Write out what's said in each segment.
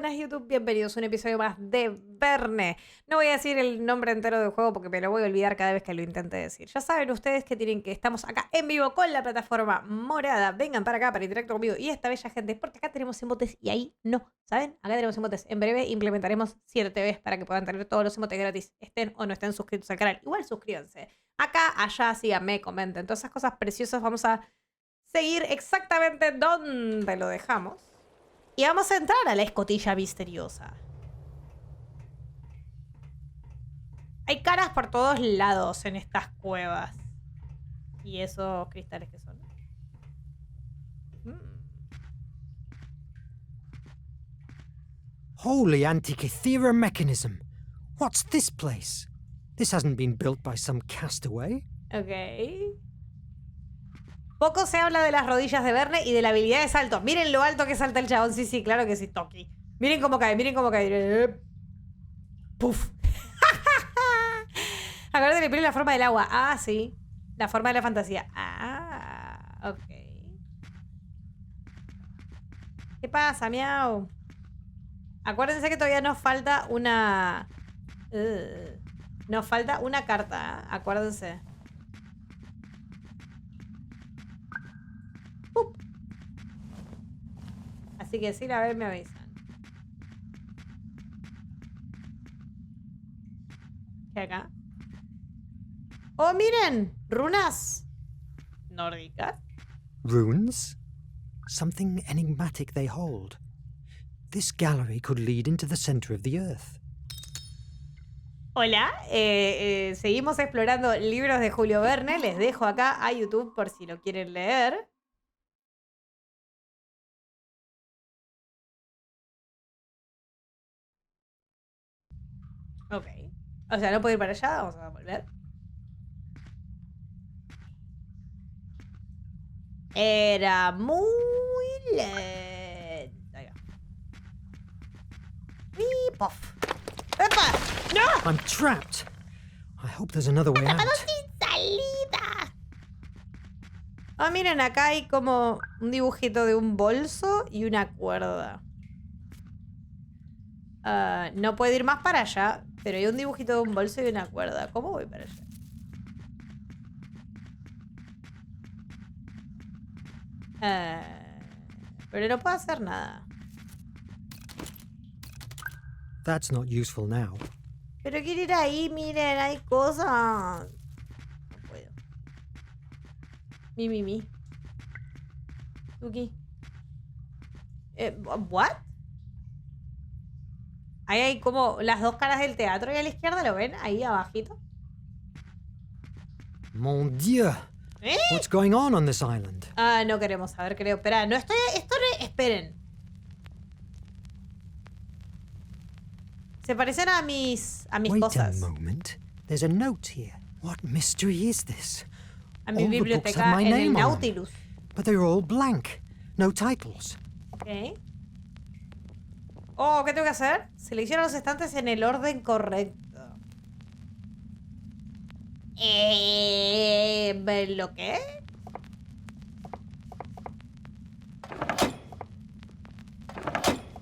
buenas YouTube, bienvenidos a un episodio más de Verne. No voy a decir el nombre entero del juego porque me lo voy a olvidar cada vez que lo intente decir. Ya saben ustedes que estamos acá en vivo con la plataforma morada. Vengan para acá para directo conmigo y esta bella gente, porque acá tenemos emotes y ahí no, ¿saben? Acá tenemos emotes. En breve implementaremos 7 veces para que puedan tener todos los emotes gratis, estén o no estén suscritos al canal. Igual suscríbanse. Acá, allá, síganme, comenten. Todas esas cosas preciosas vamos a seguir exactamente donde lo dejamos. Y vamos a entrar a la escotilla misteriosa. Hay caras por todos lados en estas cuevas. ¿Y esos cristales qué son? Holy Antikythera mechanism! What's this place? This hasn't been built by some castaway. Ok. Poco se habla de las rodillas de Verne y de la habilidad de salto. Miren lo alto que salta el chabón. Sí, sí, claro que sí, Toki. Miren cómo cae, miren cómo cae. Puf. Acuérdate de pedir la forma del agua. Ah, sí. La forma de la fantasía. Ah, ok. ¿Qué pasa, miau? Acuérdense que todavía nos falta una... nos falta una carta. Acuérdense. Así que si la ven me avisan. ¿Qué acá? ¡Oh, miren! Runas nórdicas. Runes? Something enigmatic they hold. This gallery could lead into the center of the earth. Hola, seguimos explorando libros de Julio Verne. Les dejo acá a YouTube por si lo quieren leer. Ok. O sea, no puedo ir para allá. Vamos a volver. Era muy lento. Ahí va. ¡Y pof! ¡Epa! ¡No! I'm trapped. I hope there's another way out. ¡Sin salida! Ah, miren, acá hay como un dibujito de un bolso y una cuerda. No puedo ir más para allá, pero hay un dibujito de un bolso y una cuerda. ¿Cómo voy para allá? Pero no puedo hacer nada. That's not useful now. Pero quiero ir ahí, miren, hay cosas. No puedo. Mi. Tuki. ¿What? Ahí hay como las dos caras del teatro y a la izquierda, ¿lo ven? Ahí abajito. Mon Dieu! What's going on this island? Ah, no queremos saber, creo. Espera, no estoy... Esperen. Se parecen a mis cosas. Wait a moment. There's a note here. What mystery is this? A mi All the books biblioteca have my en el name on them, Nautiuls. but they're all blank. No titles. Ok. Oh, ¿qué tengo que hacer? Selecciona los estantes en el orden correcto. ¿Lo qué?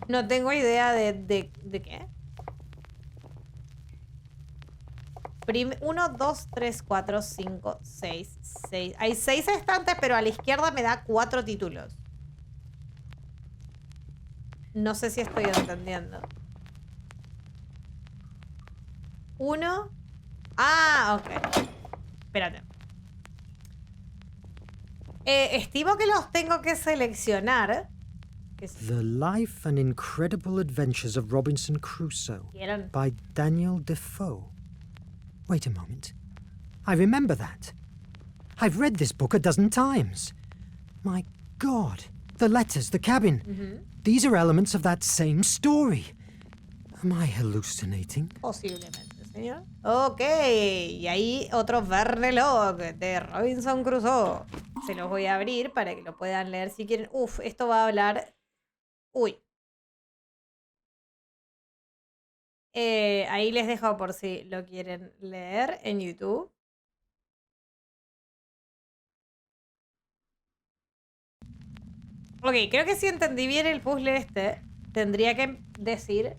No tengo idea de qué. 1, 2, 3, 4, 5, 6, 6. Hay 6 estantes, pero a la izquierda me da 4 títulos. No sé si estoy entendiendo. 1. Ah, ok. Espérate. Estimo que los tengo que seleccionar. The Life and Incredible Adventures of Robinson Crusoe by Daniel Defoe. Wait a moment. I remember that. I've read this book a dozen times. My God. The letters, the cabin. These are elements of that same story. Am I hallucinating? Posiblemente, señor. Ok. Y ahí otro Verne Log de Robinson Crusoe. Se los voy a abrir para que lo puedan leer si quieren. Uf, esto va a hablar... Uy. Ahí les dejo por si lo quieren leer en YouTube. Ok, creo que sí entendí bien el puzzle este. tendría que decir,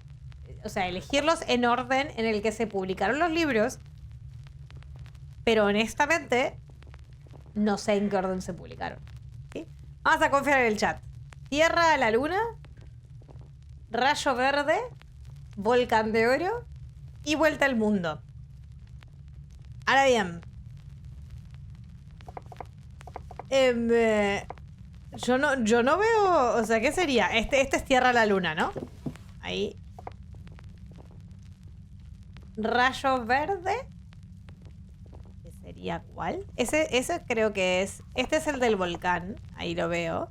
o sea, elegirlos en orden en el que se publicaron los libros, pero honestamente no sé en qué orden se publicaron. ¿Sí? Vamos a confiar en el chat. Tierra a la luna, rayo verde, volcán de oro y vuelta al mundo. Ahora bien, yo no veo, o sea, ¿qué sería? Este es tierra a la luna, ¿no? Ahí. Rayo verde. ¿Qué sería cuál? Ese creo que es. Este es el del volcán. Ahí lo veo.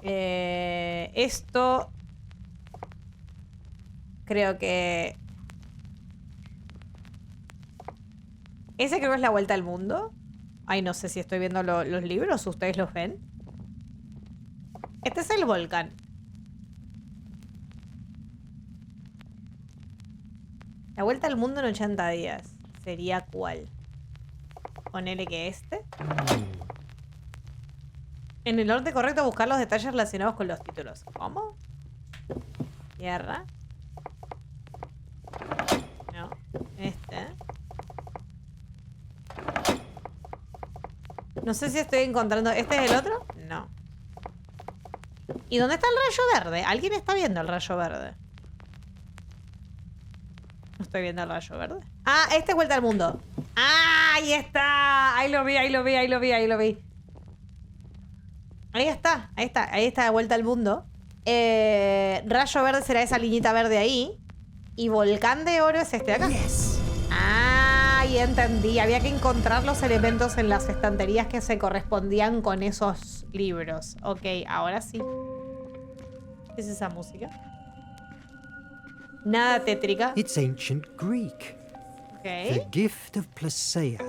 Esto. Creo que. Ese creo que es la vuelta al mundo. Ay, no sé si estoy viendo los libros. ¿Ustedes los ven? Este es el volcán. La vuelta al mundo en 80 días. ¿Sería cuál? Ponele que este. En el orden correcto, buscar los detalles relacionados con los títulos. ¿Cómo? Tierra. No. Este. No sé si estoy encontrando... ¿Este es el otro? No. ¿Y dónde está el rayo verde? ¿Alguien está viendo el rayo verde? No estoy viendo el rayo verde. Ah, este es vuelta al mundo. ¡Ah! Ahí está. Ahí lo vi, ahí lo vi, ahí lo vi, ahí lo vi. Ahí está, ahí está. Ahí está de vuelta al mundo. Rayo verde será esa liñita verde ahí. Y volcán de oro es este de acá. Yes. Ah, ya entendí. Había que encontrar los elementos en las estanterías que se correspondían con esos libros. Ok, ahora sí. ¿Qué es esa música? Nada tétrica. It's ancient Greek. Okay. The gift of Placeia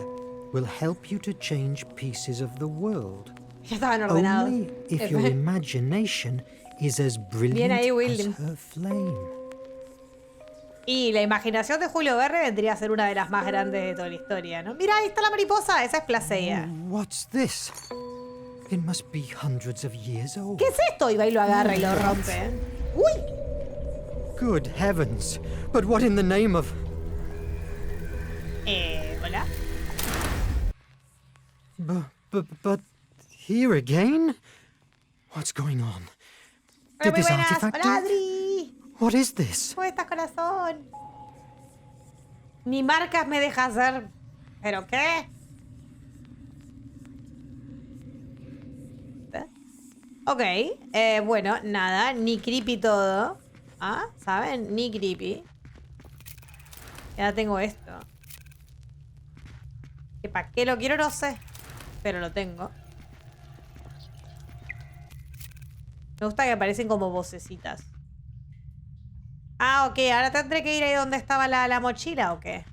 will help you to change pieces of the world. Ya estaban ordenados. Only if your imagination is as brilliant ahí, as her flame. Y la imaginación de Julio Verne vendría a ser una de las más grandes de toda la historia, ¿no? Mira, ahí está la mariposa. Esa es Placeia. What's this? It must be hundreds of years old. ¿Qué es esto? Y va y lo agarra y lo rompe. ¡Uy! Good heavens! But what in the name of... ¿Hola? But here again? What's going on? Did this artifact ¡Hola, Adri! What is this? ¿Cómo estás, corazón? Ni marcas me deja hacer... ¿Pero qué? Ok. Bueno, nada. Ni creepy todo. Ah, ¿saben? Ni creepy. Ya tengo esto. ¿Que para qué lo quiero? No sé. Pero lo tengo. Me gusta que aparecen como vocecitas. Ah, ok. Ahora tendré que ir ahí donde estaba la mochila, ¿o qué?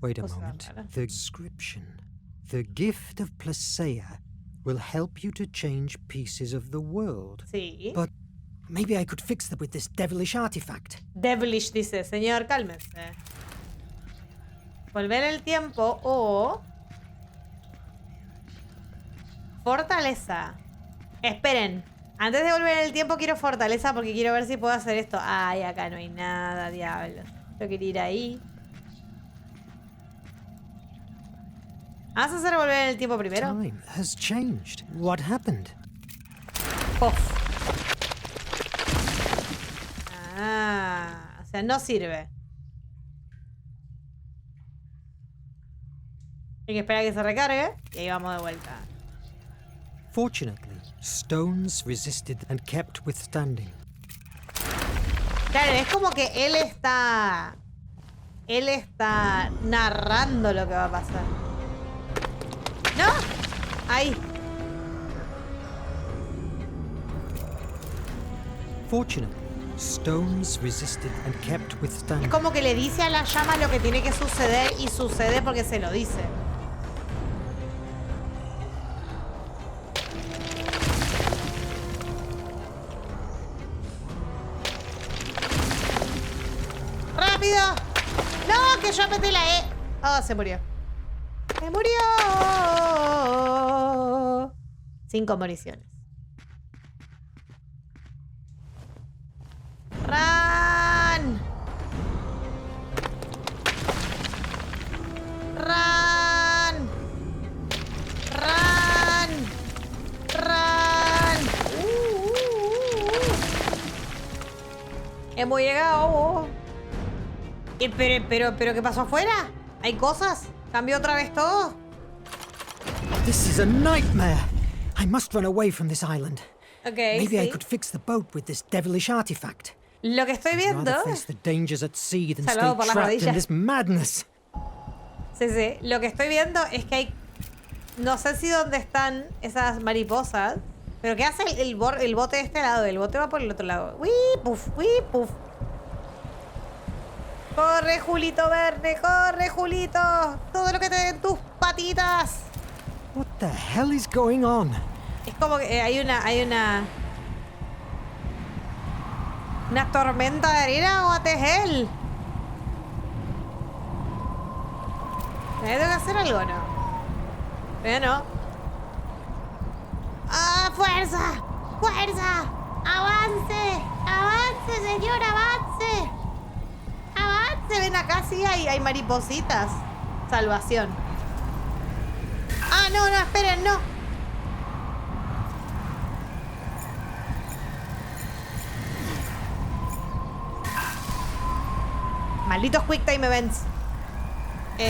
Wait a moment. The description. The gift of Placeia will help you to change pieces of the world. Sí. But maybe I could fix them with this devilish artifact. Devilish dice, señor, cálmese. Volver el tiempo o... Fortaleza. Esperen. Antes de volver el tiempo quiero fortaleza porque quiero ver si puedo hacer esto. Ay, acá no hay nada, diablo. Yo quería ir ahí. ¿Vamos a hacer volver el tiempo primero? Time has changed. What happened? Puff. Ah, o sea, no sirve. Hay que esperar a que se recargue y ahí vamos de vuelta. Fortunately, stones resisted and kept withstanding. Claro, es como que él está narrando lo que va a pasar. ¿No? Ahí. Fortunately, stones resisted and kept withstanding. Es como que le dice a la llama lo que tiene que suceder y sucede porque se lo dice. ¡Rápido! ¡No! Que yo metí la E. Oh, se murió. ¡Se murió! 5 municiones. ¡Run! ¡Run! ¡Run! ¡Run! Hemos llegado. Pero, ¿qué pasó afuera? ¿Hay cosas? ¿Cambió otra vez todo? This is a nightmare. I must run away from this island. Okay, Maybe sí. I could fix the boat with this devilish artifact. Lo que estoy I'd viendo... rather face the dangers at sea than Salvado stay por las trapped in rodillas. this madness. Sí. Lo que estoy viendo es que hay... No sé si dónde están esas mariposas. Pero ¿qué hace el bote de este lado? El bote va por el otro lado. ¡Wii, puf! ¡Wii, puf! ¡Corre, Julito Verne! ¡Corre, Julito! ¡Todo lo que te den tus patitas! What the hell is going on? Es como que hay una tormenta de arena o what the hell. ¿Tengo que hacer algo o no? Pero no. ¡Ah, fuerza! ¡Fuerza! ¡Avance! ¡Avance, señor! ¡Avance! ¡Avance! Ven acá, sí, hay maripositas. Salvación. ¡Ah, no! ¡Esperen, no! Malditos quick time events. Ok.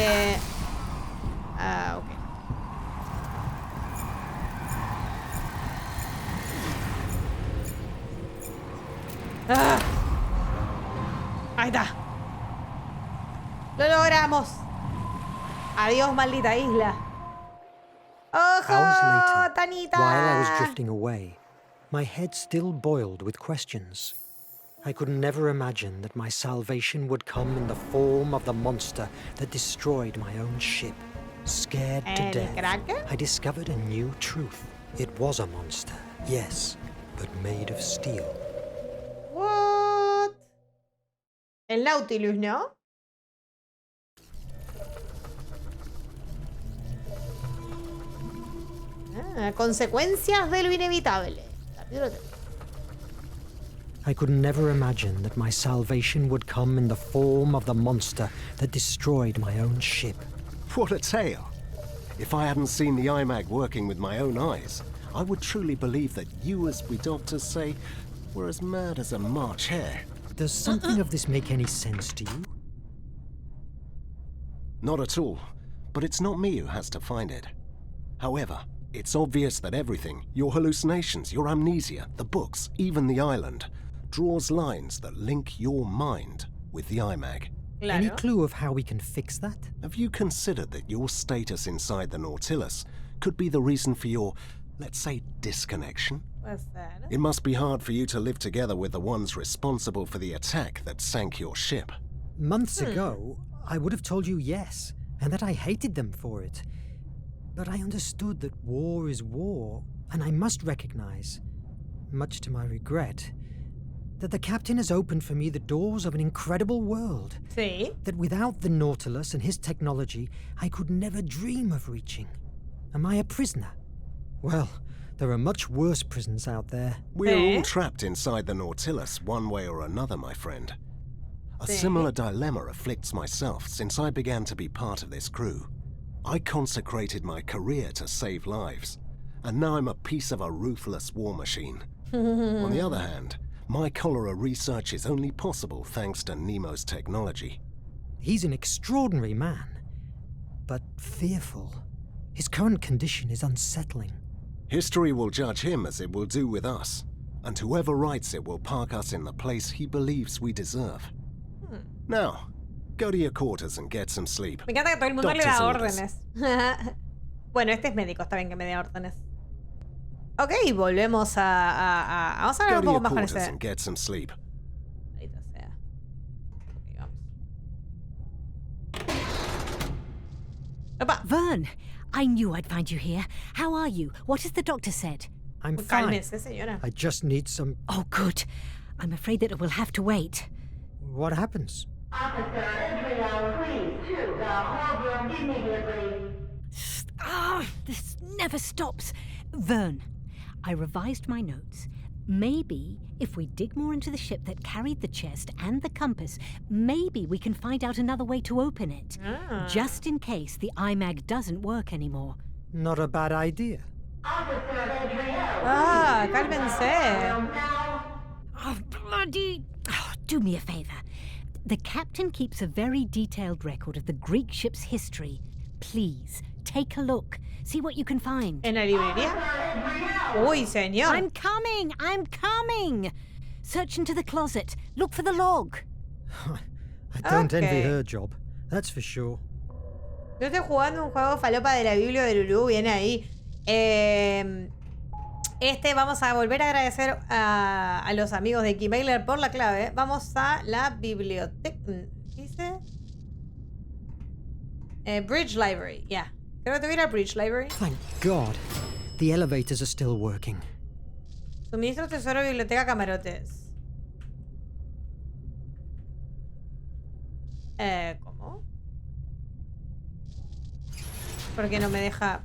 Ah. Ahí está. Lo logramos. Adiós, maldita isla. ¡Ojo, Hours later, Tanita! while I was drifting away, my head still boiled with questions. I could never imagine that my salvation would come in the form of the monster that destroyed my own ship. Scared to ¿El death, Kraken? I discovered a new truth. It was a monster, yes, but made of steel. What? El Nautiuls, ¿no? Ah, consecuencias de lo inevitable. Capítulo 3. I could never imagine that my salvation would come in the form of the monster that destroyed my own ship. What a tale. If I hadn't seen the IMAG working with my own eyes, I would truly believe that you, as we doctors say, were as mad as a March hare. Does something of this make any sense to you? Not at all, but it's not me who has to find it. However, it's obvious that everything, your hallucinations, your amnesia, the books, even the island, draws lines that link your mind with the IMAG. Claro. Any clue of how we can fix that? Have you considered that your status inside the Nautilus could be the reason for your, let's say, disconnection? Puede ser. It must be hard for you to live together with the ones responsible for the attack that sank your ship. Months ago, I would have told you yes, and that I hated them for it. But I understood that war is war, and I must recognize, much to my regret, that the captain has opened for me the doors of an incredible world. Sí. That without the Nautilus and his technology, I could never dream of reaching. Am I a prisoner? Well, there are much worse prisons out there. We're all trapped inside the Nautilus one way or another, my friend. A similar dilemma afflicts myself since I began to be part of this crew. I consecrated my career to save lives, and now I'm a piece of a ruthless war machine. On the other hand, my cholera research is only possible thanks to Nemo's technology. He's an extraordinary man, but fearful. His current condition is unsettling. History will judge him as it will do with us, and whoever writes it will park us in the place he believes we deserve. Now, go to your quarters and get some sleep. Me encanta que todo el mundo le Doctor's da orders. órdenes. Bueno, este es médico, está bien que me dé órdenes. Ok, volvemos a vamos a hablar Go un to poco your más con quarters ese. and get some sleep. Maldita sea. Ok, vamos. Opa, Verne, I knew I'd find you here. How are you? What has the doctor said? I'm fine. cálmese, señora. I just need some... Oh, good. I'm afraid that it will have to wait. What happens? Officer, entry hour, please, to the whole room immediately. Ah, this never stops. Verne, I revised my notes. Maybe if we dig more into the ship that carried the chest and the compass, maybe we can find out another way to open it. Just in case the iMag doesn't work anymore. Not a bad idea. Ah, cálmense. Oh, bloody... Oh, do me a favor. The captain keeps a very detailed record of the Greek ship's history. Please, take a look. See what you can find. ¿En la librería? Uy, señor. I'm coming! Search into the closet. Look for the log. I don't envy her job, that's for sure. Yo estoy jugando un juego falopa de la Biblia de Lulú, viene ahí. Vamos a volver a agradecer a los amigos de Keymailer por la clave. Vamos a la biblioteca. ¿Dice? Bridge Library, ya. Creo que tuviera Bridge Library. Thank God. The elevators are still working. Suministro, tesoro, biblioteca, camarotes. ¿Cómo? ¿Por qué no me deja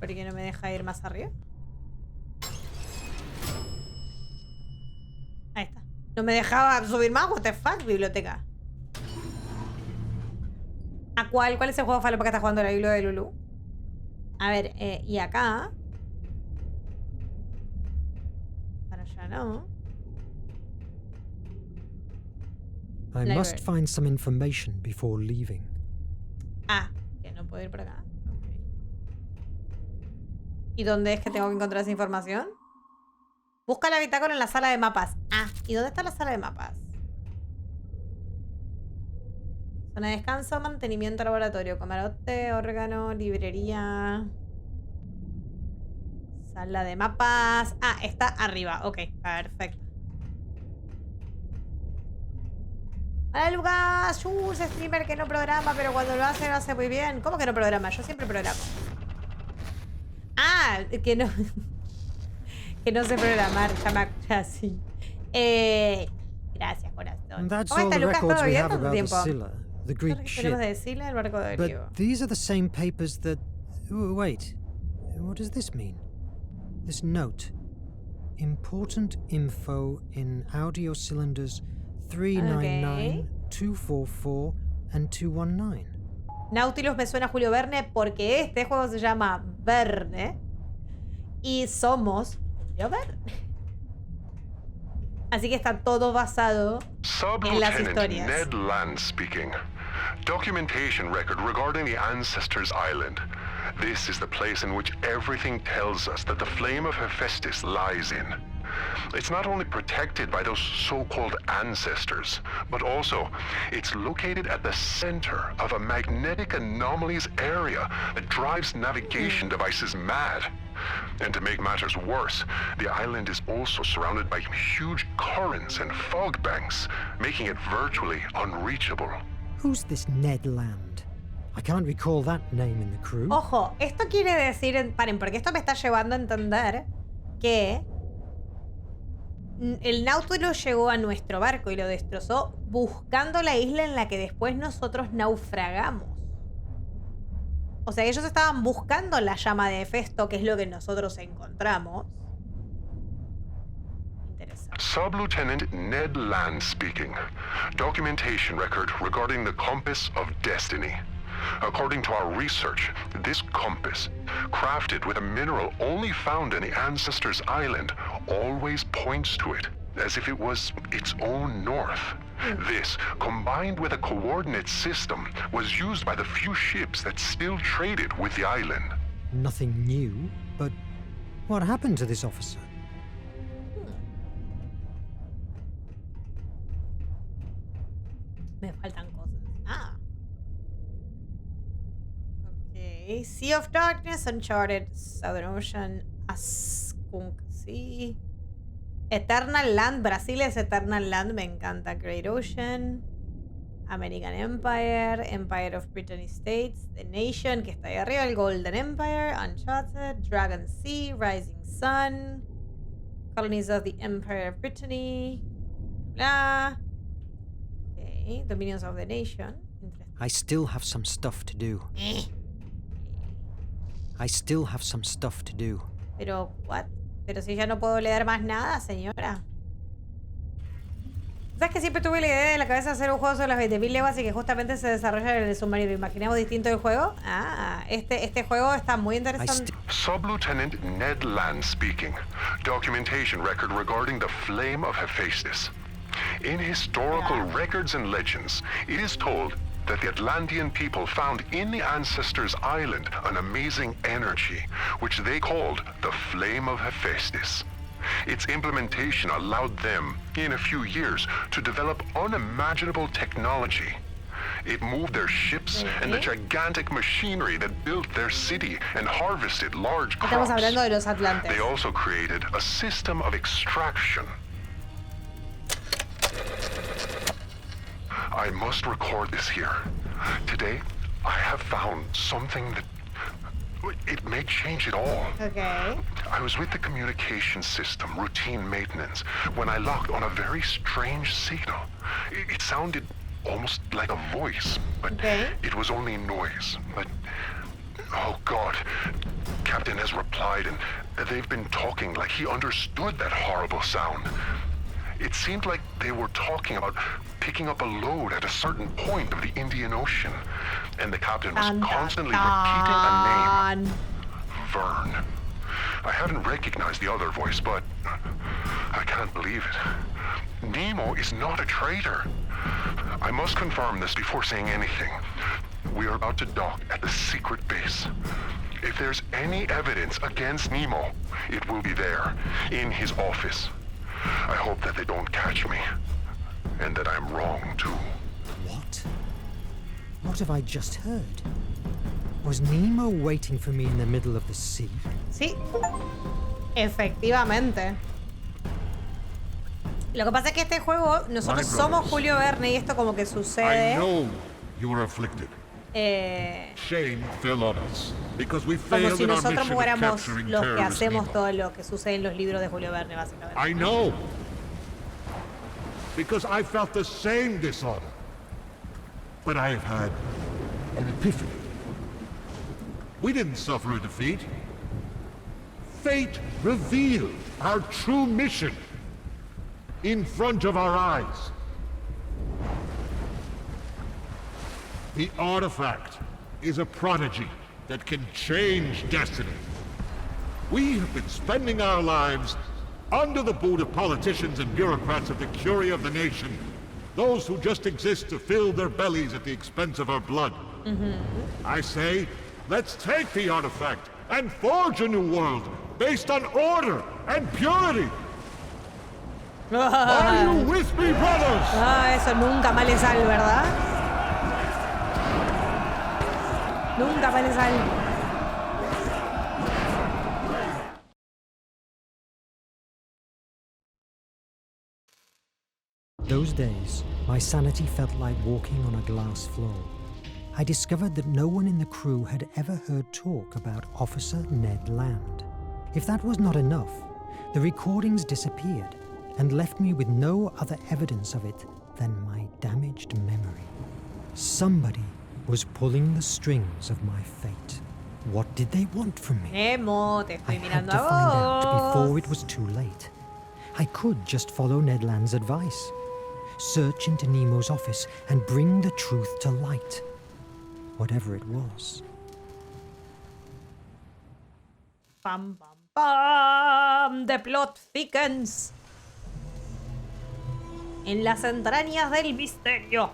ir más arriba? Ahí está. No me dejaba subir más. What the fuck, biblioteca. ¿A cuál? ¿Cuál es el juego falopa que está jugando la Biblia de Lulú? A ver, y acá. Para allá no. I must find some information before leaving. Ah, que no puedo ir por acá. Okay. ¿Y dónde es que tengo que encontrar esa información? Busca la bitácora en la sala de mapas. Ah, ¿y dónde está la sala de mapas? Zona de descanso, mantenimiento, laboratorio, camarote, órgano, librería. Sala de mapas. Ah, está arriba. Ok, perfecto. Hola Lucas, es streamer que no programa, pero cuando lo hace muy bien. ¿Cómo que no programa? Yo siempre programo. Ah, que no. Que no sé programar, ya sí. Gracias, corazón. That's all the records we have about the Scylla, the Greek Tenemos ship. de Scylla, el barco de griego. But these are the same papers that... Wait, what does this mean? This note. Important info in audio cylinders 399, 244 and 219. Nautiuls me suena a Julio Verne porque este juego se llama Verne y somos Julio Verne. Así que está todo basado en las historias. Ned Land speaking. Documentation record regarding the Ancestors' Island. This is the place in which everything tells us that the flame of Hephaestus lies in. It's not only protected by those so-called ancestors, but also it's located at the center of a magnetic anomalies area that drives navigation devices mad. And to make matters worse, the island is also surrounded by huge currents and fog banks, making it virtually unreachable. Who's this Ned Land? I can't recall that name in the crew. Ojo, esto quiere decir... Paren, porque esto me está llevando a entender que el Nautilus llegó a nuestro barco y lo destrozó buscando la isla en la que después nosotros naufragamos. O sea, ellos estaban buscando la llama de Hefesto, que es lo que nosotros encontramos. Interesante. Sub-Lieutenant Ned Land speaking. Documentation record regarding the compass of destiny. According to our research, this compass, crafted with a mineral only found in the Ancestors' Island, always points to it, as if it was its own north. This, combined with a coordinate system, was used by the few ships that still traded with the island. Nothing new, but what happened to this officer? Me faltan cosas. Ah. Okay. Sea of Darkness, Uncharted, Southern Ocean, Skunk Sea. Eternal Land, Brasil es Eternal Land, me encanta. Great Ocean, American Empire, Empire of Brittany States, The Nation, que está ahí arriba, el Golden Empire, Uncharted, Dragon Sea, Rising Sun, Colonies of the Empire of Brittany, blah. Okay, Dominions of the Nation. I still have some stuff to do. I still have some stuff to do. Pero, ¿what? Pero si ya no puedo leer más nada, señora. ¿Sabes que siempre tuve la idea en la cabeza de hacer un juego sobre las 20.000 leguas y que justamente se desarrolla en el submarino? ¿Imaginamos distinto el juego? Ah, este juego está muy interesante. Sub-Lieutenant Ned Land speaking. Documentation record regarding the flame of Hephaestus. In historical records and legends, it is told that the Atlantean people found in the ancestors' island an amazing energy, which they called the flame of Hephaestus. Its implementation allowed them, in a few years, to develop unimaginable technology. It moved their ships and the gigantic machinery that built their city and harvested large crops. Estamos hablando de los Atlantes. They also created a system of extraction. I must record this here. Today, I have found something that it may change it all. Okay. I was with the communication system, routine maintenance, when I locked on a very strange signal. It sounded almost like a voice, but it was only noise. But, oh God, Captain has replied, and they've been talking like he understood that horrible sound. It seemed like they were talking about picking up a load at a certain point of the Indian Ocean, and the captain was constantly repeating a name. Verne. I haven't recognized the other voice, but I can't believe it. Nemo is not a traitor. I must confirm this before saying anything. We are about to dock at the secret base. If there's any evidence against Nemo, it will be there, in his office. I hope that they don't catch me, and that I'm wrong too. What? What have I just heard? Was Nemo waiting for me in the middle of the sea? Sí, efectivamente. Lo que pasa es que este juego, nosotros somos Julio Verne y esto como que sucede. I know you are afflicted. Shame fell on us because we Como failed si in our nosotros mission of fuéramos capturing los que terrorist hacemos Nemo. todo lo que sucede en los libros de Julio Verne, básicamente. I know. Because I felt the same dishonor. But I have had an epiphany. We didn't suffer a defeat. Fate revealed our true mission in front of our eyes. The artifact is a prodigy that can change destiny. We have been spending our lives under the boot of politicians and bureaucrats of the Curie of the nation, those who just exist to fill their bellies at the expense of our blood. I say, let's take the artifact and forge a new world based on order and purity. Are you with me, brothers? Ah, eso nunca más le sale, ¿verdad? Nunca más le sale. Those days, my sanity felt like walking on a glass floor. I discovered that no one in the crew had ever heard talk about Officer Ned Land. If that was not enough, the recordings disappeared and left me with no other evidence of it than my damaged memory. Somebody was pulling the strings of my fate. What did they want from me? Nemo, te I estoy had mirando to a find out vos. before it was too late. I could just follow Ned Land's advice. Search into Nemo's office and bring the truth to light. Whatever it was. Pam, pam, pam. The plot thickens. En las entrañas del misterio.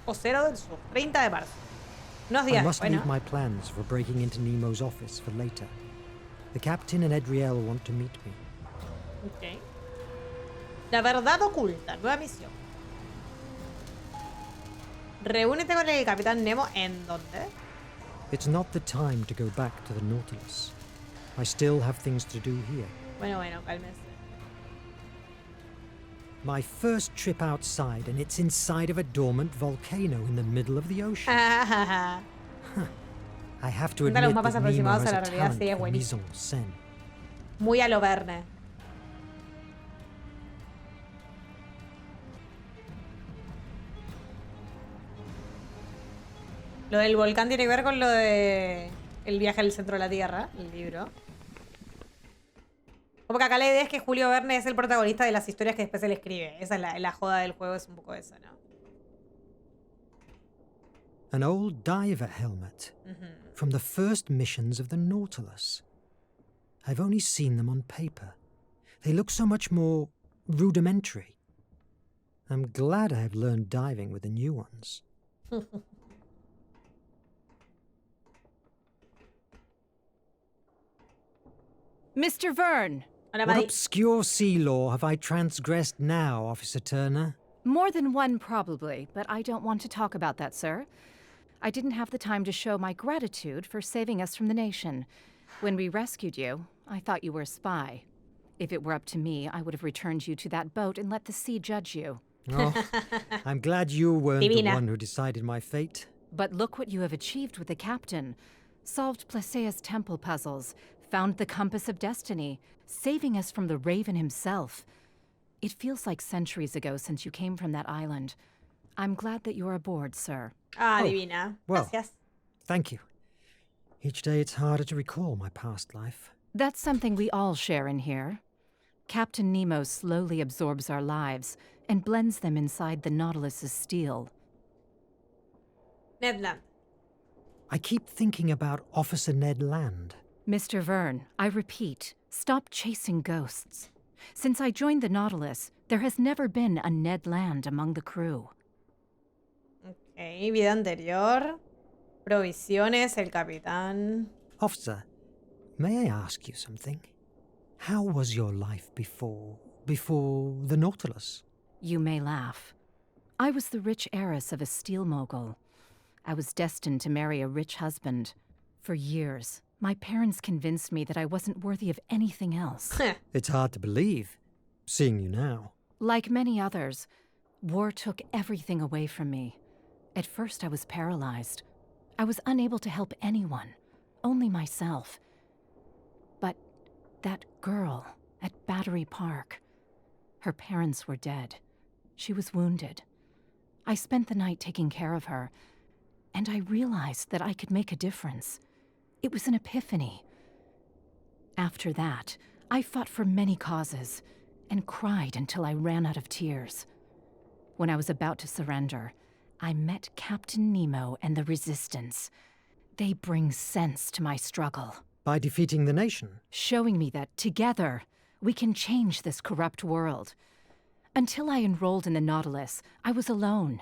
Ocero del Sur, 30 de marzo. Unos I días must después, leave ¿no? my plans for breaking into Nemo's office for later. The captain and Edriel want to meet me. Ok. La verdad oculta, nueva misión. Reúnete con el capitán Nemo en dónde? It's not the time to go back to the Nautilus. I still have things to do here. Bueno, cálmese. My first trip outside, and it's inside of a dormant volcano in the middle of the ocean. I have to Cuenta los admit mapas that Nemo aproximados has a la a realidad, talent sí, es for buenísimo. mise-en-scène. Muy a lo Verne. Lo del volcán tiene que ver con lo de El viaje al centro de la Tierra, el libro. Como que acá la idea es que Julio Verne es el protagonista de las historias que después él escribe. Esa es la joda del juego, es un poco eso, ¿no? An old diver helmet from the first missions of the Nautilus. I've only seen them on paper. They look so much more rudimentary. I'm glad I have learned diving with the new ones. Mr. Verne! What obscure sea law have I transgressed now, Officer Turner? More than one, probably, but I don't want to talk about that, sir. I didn't have the time to show my gratitude for saving us from the nation. When we rescued you, I thought you were a spy. If it were up to me, I would have returned you to that boat and let the sea judge you. Oh, I'm glad you weren't the one who decided my fate. But look what you have achieved with the captain. Solved Placea's temple puzzles, found the compass of destiny, saving us from the Raven himself. It feels like centuries ago since you came from that island. I'm glad that you're aboard, sir. Ah, divina. Well, Gracias. thank you. Each day it's harder to recall my past life. That's something we all share in here. Captain Nemo slowly absorbs our lives and blends them inside the Nautilus's steel. Ned Land. I keep thinking about Officer Ned Land. Mr. Verne, I repeat, stop chasing ghosts. Since I joined the Nautilus, there has never been a Ned Land among the crew. Ok, vida anterior. Provisiones, el capitán. Officer, may I ask you something? How was your life before the Nautilus? You may laugh. I was the rich heiress of a steel mogul. I was destined to marry a rich husband. For years, my parents convinced me that I wasn't worthy of anything else. It's hard to believe, seeing you now. Like many others, war took everything away from me. At first, I was paralyzed. I was unable to help anyone, only myself. But that girl at Battery Park, her parents were dead. She was wounded. I spent the night taking care of her, and I realized that I could make a difference. It was an epiphany. After that, I fought for many causes and cried until I ran out of tears. When I was about to surrender, I met Captain Nemo and the Resistance. They bring sense to my struggle. By defeating the nation? Showing me that, together, we can change this corrupt world. Until I enrolled in the Nautilus, I was alone.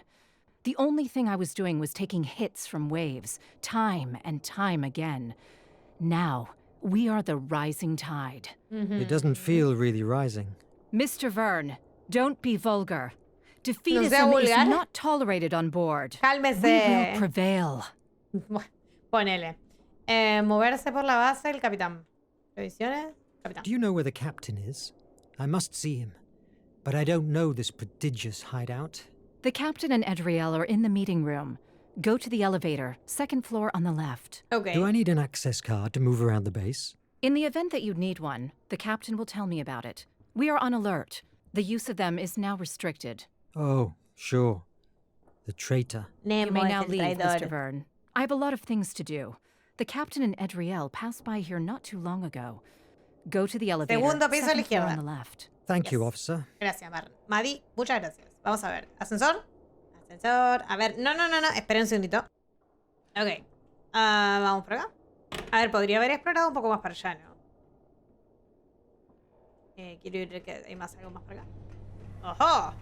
The only thing I was doing was taking hits from waves, time and time again. Now, we are the rising tide. It doesn't feel really rising. Mr. Verne, don't be vulgar. Defeatism is not tolerated on board. Cálmese. We will prevail. Ponele. Moverse por la base, el capitán. Provisiones, capitán. Do you know where the captain is? I must see him. But I don't know this prodigious hideout. The captain and Edriel are in the meeting room. Go to the elevator, second floor on the left. Okay. Do I need an access card to move around the base? In the event that you need one, the captain will tell me about it. We are on alert. The use of them is now restricted. Oh, sure. The traitor. You may now leave, traidor. Mr. Verne. I have a lot of things to do. The captain and Edriel passed by here not too long ago. Go to the elevator, Segundo piso a la second floor izquierda. on the left. Thank you, officer. Gracias, Madi. Muchas gracias. Vamos a ver. ¿Ascensor? Ascensor. A ver. No. Esperen un segundito. Ok. Vamos por acá. A ver, podría haber explorado un poco más para allá, ¿no? Quiero ir que hay algo más por acá. ¡Ojo!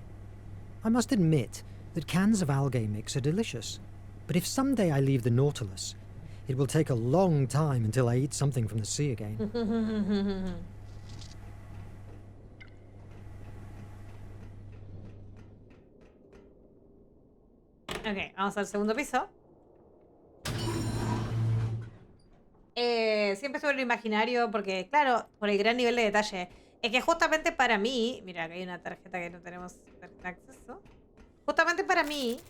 I must admit that cans of algae mix are delicious. But if someday I leave the Nautilus, it will take a long time until I eat something from the sea again. Ok, vamos al segundo piso. Siempre sobre lo imaginario, porque, claro, por el gran nivel de detalle. Es que justamente para mí... Mira, acá hay una tarjeta que no tenemos acceso. Justamente para mí...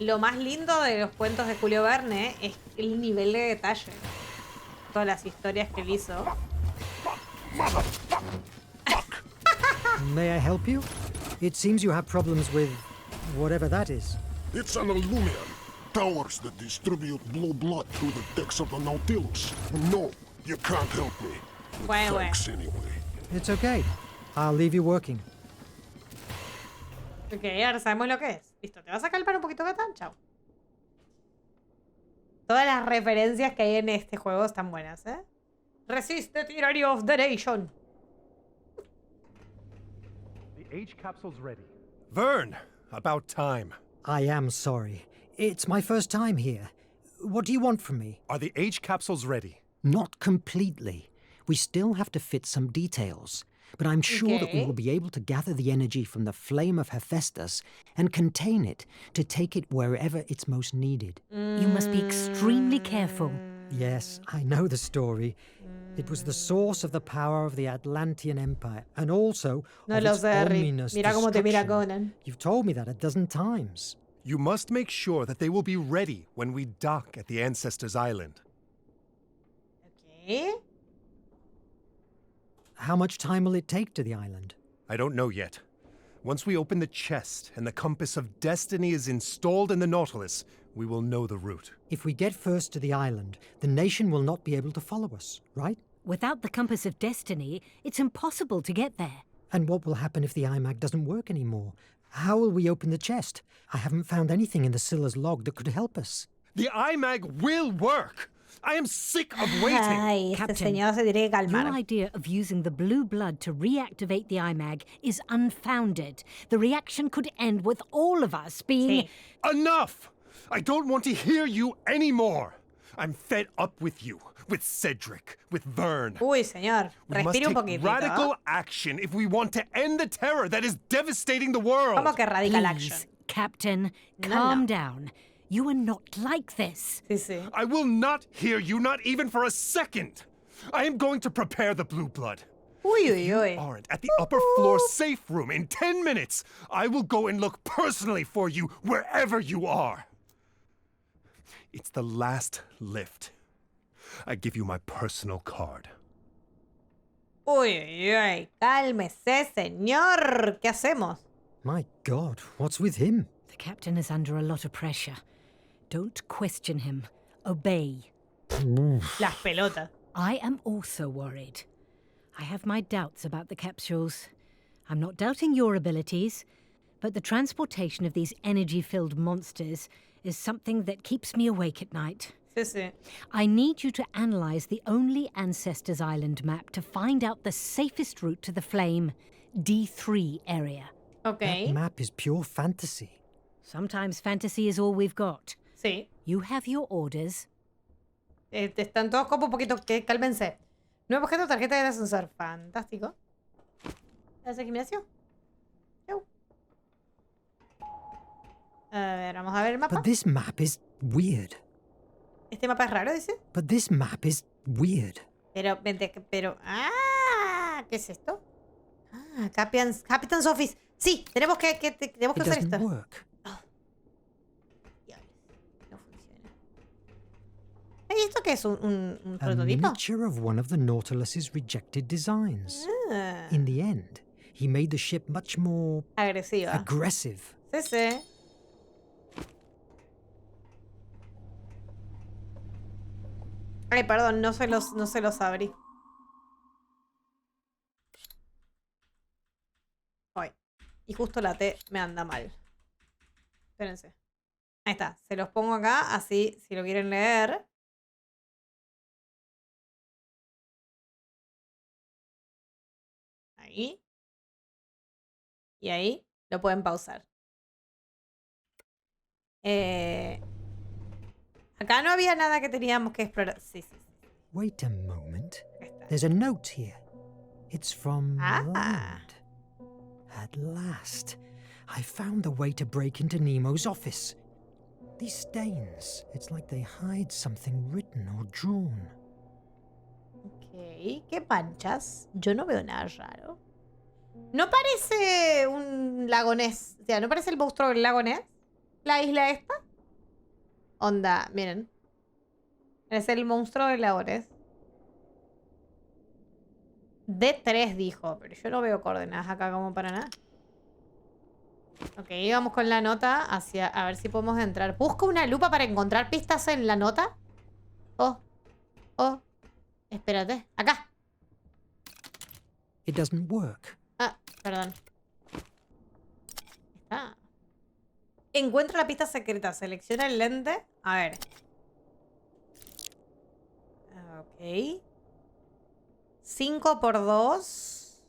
lo más lindo de los cuentos de Julio Verne es el nivel de detalle. Todas las historias que él hizo. May I help you? It seems you have problems with whatever that is. It's an aluminum. towers that distribute blue blood through the decks of the Nautiuls. No, you can't help me. But Bueno. thanks anyway. It's okay. I'll leave you working. Ok, ahora sabemos lo que es. Listo, te vas a calmar un poquito, Catán. Chao. Todas las referencias que hay en este juego están buenas, ¿eh? Resiste, tyranny of the nation. The H capsule's ready. Verne, about time. I am sorry. It's my first time here. What do you want from me? Are the H capsules ready? Not completely. We still have to fit some details. But I'm sure that we will be able to gather the energy from the flame of Hephaestus and contain it to take it wherever it's most needed. You must be extremely careful. Yes, I know the story. It was the source of the power of the Atlantean Empire, and also No of lo its sé, Rick. ominous Mira cómo te mira destruction. Conan. You've told me that a dozen times. You must make sure that they will be ready when we dock at the Ancestors' Island. Ok. How much time will it take to the island? I don't know yet. Once we open the chest and the compass of destiny is installed in the Nautilus, we will know the route. If we get first to the island, the nation will not be able to follow us, right? Without the compass of destiny, it's impossible to get there. And what will happen if the iMac doesn't work anymore? How will we open the chest? I haven't found anything in the Scylla's log that could help us. The iMag will work! I am sick of waiting! Ay, este Captain, señor se tiene que calmar. Your idea of using the blue blood to reactivate the iMag is unfounded. The reaction could end with all of us being... Sí. Enough! I don't want to hear you anymore! I'm fed up with you, with Cedric, with Verne. Uy, señor. We must Respire un take poquitito. radical action if we want to end the terror that is devastating the world. ¿Cómo que radical Please, action? Captain, No, calm no. down. You are not like this. Sí, sí. I will not hear you, not even for a second. I am going to prepare the blue blood. Uy, uy, uy. Aren't at the upper floor safe room in 10 minutes. I will go and look personally for you wherever you are. It's the last lift. I give you my personal card. Uy, uy, uy. Cálmese, señor. ¿Qué hacemos? My God, what's with him? The captain is under a lot of pressure. Don't question him. Obey. Las pelotas. I am also worried. I have my doubts about the capsules. I'm not doubting your abilities, but the transportation of these energy-filled monsters is something that keeps me awake at night. Sí, sí. I need you to analyze the only Ancestors Island map to find out the safest route to the Flame D3 area. Ok. That map is pure fantasy. Sometimes fantasy is all we've got. Sí. You have your orders. Están todos como un poquito. Cálmense. Nuevo objeto, tarjeta de ascensor. Fantástico. ¿Hace gimnasio? Chau. A ver, vamos a ver el mapa. But this map is weird. Este mapa es raro, dice. But this map is weird. Pero, vente, pero. ¡Ah! ¿Qué es esto? Ah, Captain's Office. Sí, tenemos que It usar doesn't esto. work. Diablos, no funciona. ¿Y esto qué es? ¿Un A prototipo? miniature of one of the Nautilus's rejected designs. Ah, In the end, he made the ship much more agresiva. aggressive. Sí, sí. Ay, perdón, no se los abrí. Ay. Y justo la T me anda mal. Espérense. Ahí está. Se los pongo acá, así, si lo quieren leer. Ahí. Y ahí lo pueden pausar. Acá no había nada que teníamos que explorar. Sí, sí, sí. Wait a moment. Ahí está. There's a note here. It's from Ah. Land. At last, I found the way to break into Nemo's office. These stains, it's like they hide something written or drawn. Ok, ¿qué manchas? Yo no veo nada raro. No parece un lago Ness. O sea, ¿no parece el monstruo del lago Ness? La isla esta. Onda, miren. Es el monstruo del lago Ness. D3 dijo, pero yo no veo coordenadas acá como para nada. Ok, vamos con la nota hacia... A ver si podemos entrar. Busca una lupa para encontrar pistas en la nota. Oh. Oh. Espérate. Acá. It doesn't work. Ah, perdón. Está. Encuentra la pista secreta. Selecciona el lente. A ver. Ok. 5 por 2.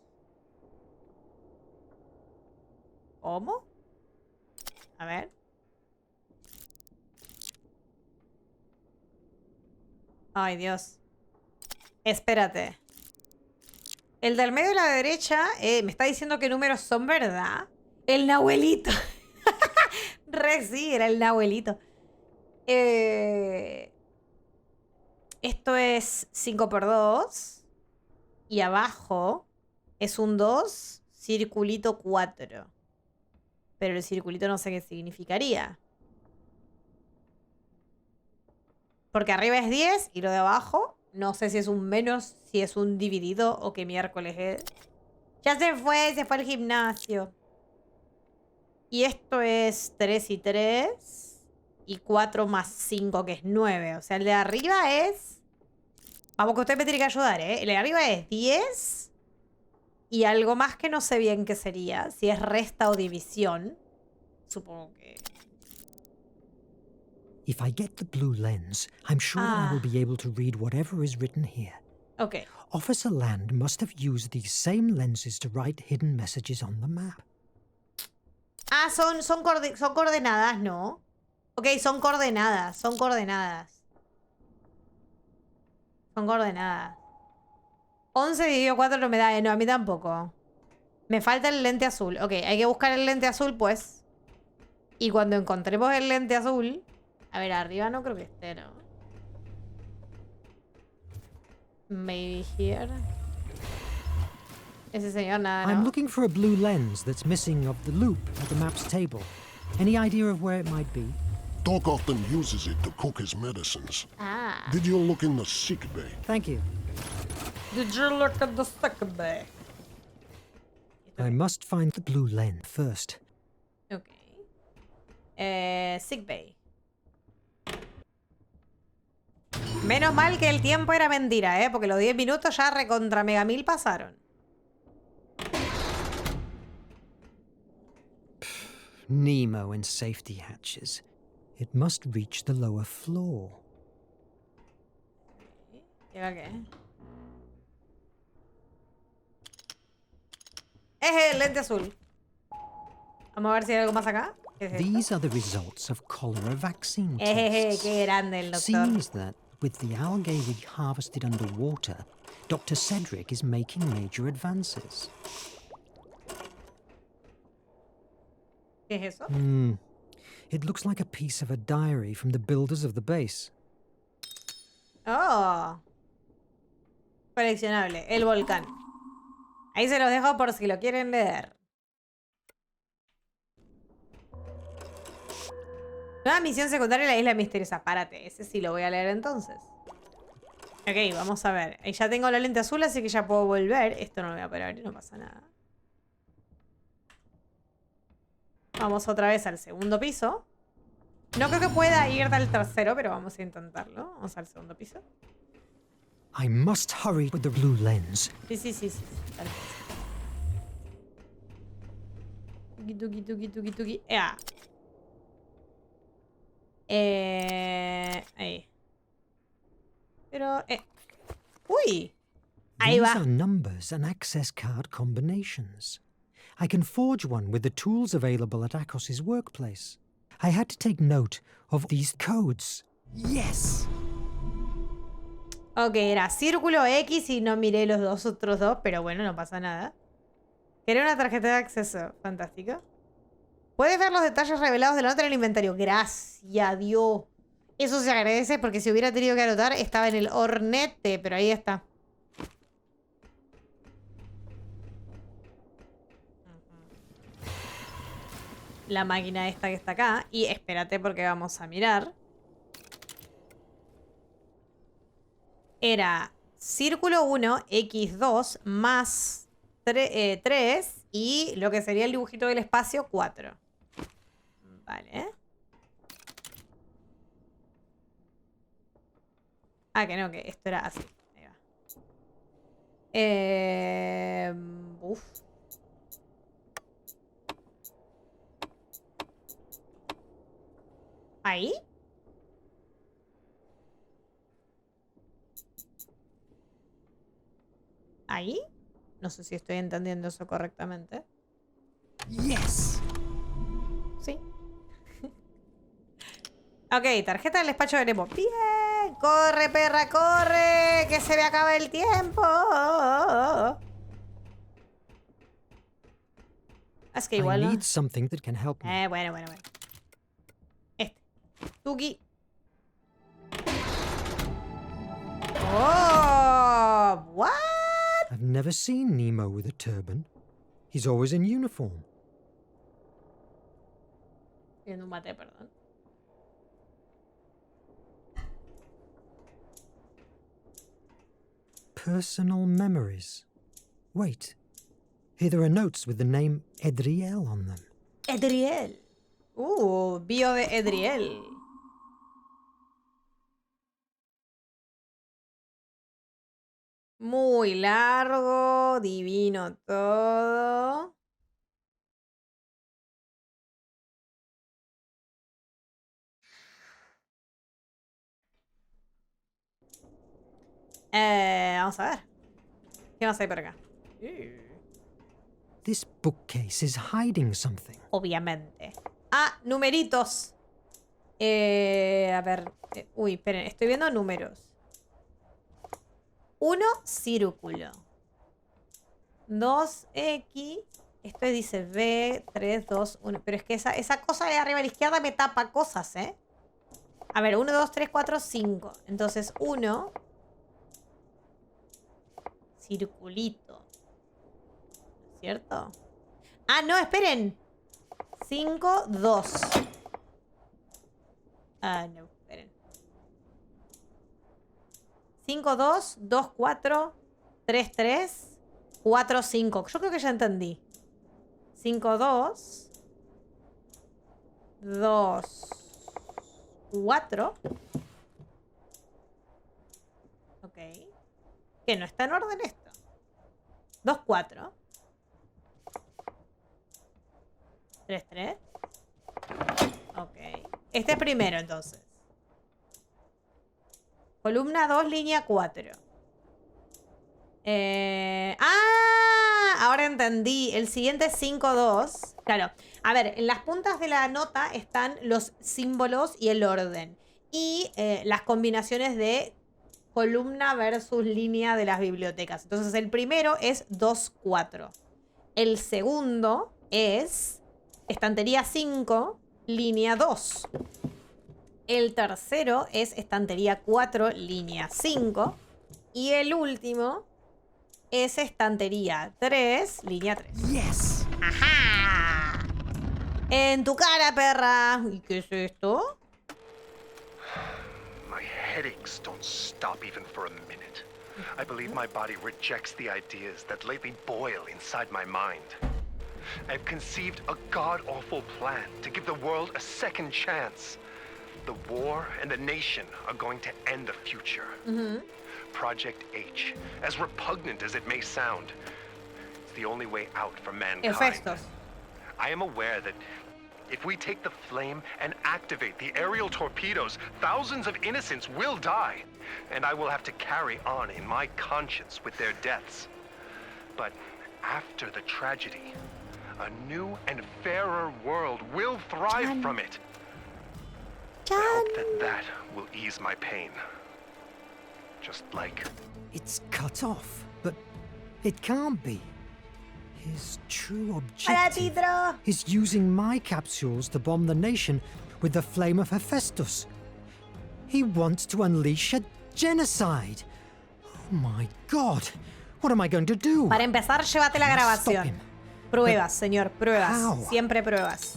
¿Cómo? A ver. Ay, Dios. Espérate. El del medio de la derecha me está diciendo qué números son, ¿verdad? El Nahuelito. Re sí, era el Nahuelito. Esto es 5 por 2. Y abajo es un 2, circulito 4. Pero el circulito no sé qué significaría. Porque arriba es 10 y lo de abajo no sé si es un menos, si es un dividido o qué miércoles es. Ya se fue al gimnasio. Y esto es 3 y 3. Y 4 más 5, que es 9. O sea, el de arriba es... Vamos, que usted me tiene que ayudar, ¿eh? El de arriba es 10. Y algo más que no sé bien qué sería. Si es resta o división. Supongo que... If I get the blue lens, I'm sure that I will be able to read whatever is written here. Ok. Officer Land must have used these same lenses to write hidden messages on the map. Ah, son coordenadas, ¿no? Ok, son coordenadas. Son coordenadas. 11 dividido 4 no me da. No, a mí tampoco. Me falta el lente azul. Ok, hay que buscar el lente azul, pues. Y cuando encontremos el lente azul... A ver, arriba no creo que esté, ¿no? Maybe here. Ese señor nada, ¿no? I'm looking for a blue lens that's missing of the loop at the map's table. Any idea of where it might be? Doc often uses it to cook his medicines. Ah. Did you look in the sick bay? Thank you. Did you look at the sick bay? I must find the blue lens first. Okay. Sick bay. Menos mal que el tiempo era mentira, ¿eh? Porque los 10 minutos ya recontra mega mil pasaron. Nemo and safety hatches. It must reach the lower floor. ¿Llega qué? Es el lente azul. Vamos a ver si hay algo más acá. These are the results of cholera vaccine tests. Qué grande el doctor. Seems that with the algae we harvested underwater, Dr. Cedric is making major advances. ¿Qué es eso? It looks like a piece of a diary from the builders of the base. Oh. Coleccionable. El volcán. Ahí se los dejo por si lo quieren leer. Nueva misión secundaria en la isla misteriosa. Párate, ese sí lo voy a leer entonces. Ok, vamos a ver. Ahí ya tengo la lente azul, así que ya puedo volver. Esto no lo voy a parar y no pasa nada. Vamos otra vez al segundo piso. No creo que pueda ir al tercero, pero vamos a intentarlo. Vamos al segundo piso. I must hurry with the blue lens. Sí. Dale. Tuki. Ahí. Pero, uy. Ahí va. These are numbers and access card combinations. I can forge one with the tools available at Akos's workplace. I had to take note of these codes. Yes! Ok, era círculo X y no miré los otros dos, pero bueno, no pasa nada. Era una tarjeta de acceso. Fantástico. Puedes ver los detalles revelados de la nota en el inventario. Gracias a Dios. Eso se agradece porque si hubiera tenido que anotar estaba en el hornete, pero ahí está. La máquina esta que está acá. Y espérate porque vamos a mirar. Era círculo 1, X2 más 3 Y lo que sería el dibujito del espacio, 4. Vale. Ah, que no, que esto era así. Ahí va. Uf. ¿Ahí? ¿Ahí? No sé si estoy entendiendo eso correctamente. Yes. Sí. Ok, tarjeta del despacho de Nemo. Bien. Corre, perra, corre. Que se me acaba el tiempo. Es que igual, I ¿no? need something that can help me. Bueno. Este. Tuki. Oh, what? I've never seen Nemo with a turban. He's always in uniform. Viendo un mate, perdón. Personal memories. Wait. Here there are notes with the name Edriel on them. Edriel. Bio de Edriel. Muy largo, divino todo. Vamos a ver. ¿Qué más hay por acá? This bookcase is hiding something. Obviamente. Ah, numeritos. A ver. Uy, esperen, estoy viendo números. 1, círculo. 2X. Esto dice B, 3, 2, 1. Pero es que esa cosa de arriba a la izquierda me tapa cosas, ¿eh? A ver, 1, 2, 3, 4, 5. Entonces, 1. Circulito. ¿Cierto? Ah, no, esperen. 5, 2. Ah, no, esperen. 5, 2, 2, 4, 3, 3, 4, 5. Yo creo que ya entendí. 5, 2, 2, 4. Ok. Que no está en orden esto. 2, 4. 3, 3. Ok. Este es primero, entonces. Columna 2, línea 4. Ahora entendí. El siguiente es 5, 2. Claro. A ver, en las puntas de la nota están los símbolos y el orden. Y las combinaciones de columna versus línea de las bibliotecas. Entonces, el primero es 2, 4. El segundo es estantería 5, línea 2. El tercero es estantería 4, línea 5. Y el último es estantería 3, línea 3. Yes. ¡Ajá! En tu cara, perra. ¿Y qué es esto? My headaches don't stop even for a minute. I believe my body rejects the ideas that lately boil inside my mind. I've conceived a god-awful plan to give the world a second chance. The war and the nation are going to end the future. Project H, as repugnant as it may sound, it's the only way out for mankind. Efectos. I am aware that if we take the flame and activate the aerial torpedoes, thousands of innocents will die, and I will have to carry on in my conscience with their deaths. But after the tragedy, a new and fairer world will thrive from it. I hope that will ease my pain. Just like... It's cut off, but it can't be. His true Hola, objective Tidro. is using my capsules to bomb the nation with the flame of Hephaestus. He wants to unleash a genocide. Oh my God! What am I going to do? Para empezar, llévate la Stop grabación. him. Pruebas, señor, pruebas. How? Siempre pruebas.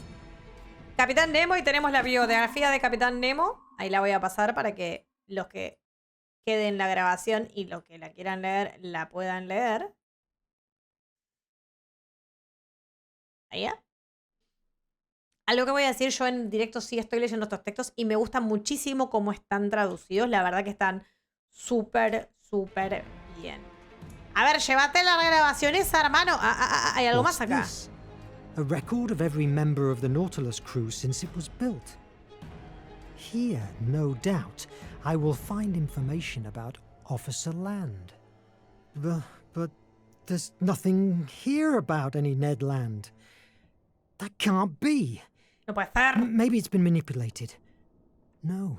Capitán Nemo, y tenemos la biografía de Capitán Nemo. Ahí la voy a pasar para que los que queden la grabación y los que la quieran leer, la puedan leer. ¿Allá? Algo que voy a decir, yo en directo sí estoy leyendo estos textos y me gusta muchísimo cómo están traducidos. La verdad que están súper, súper bien. A ver, llévate la grabación esa, hermano. Hay algo más acá. This? A record of every member of the Nautilus crew since it was built. Here, no doubt, I will find information about Officer Land. But there's nothing here about any Ned Land. That can't be. No puede ser. Maybe it's been manipulated. No,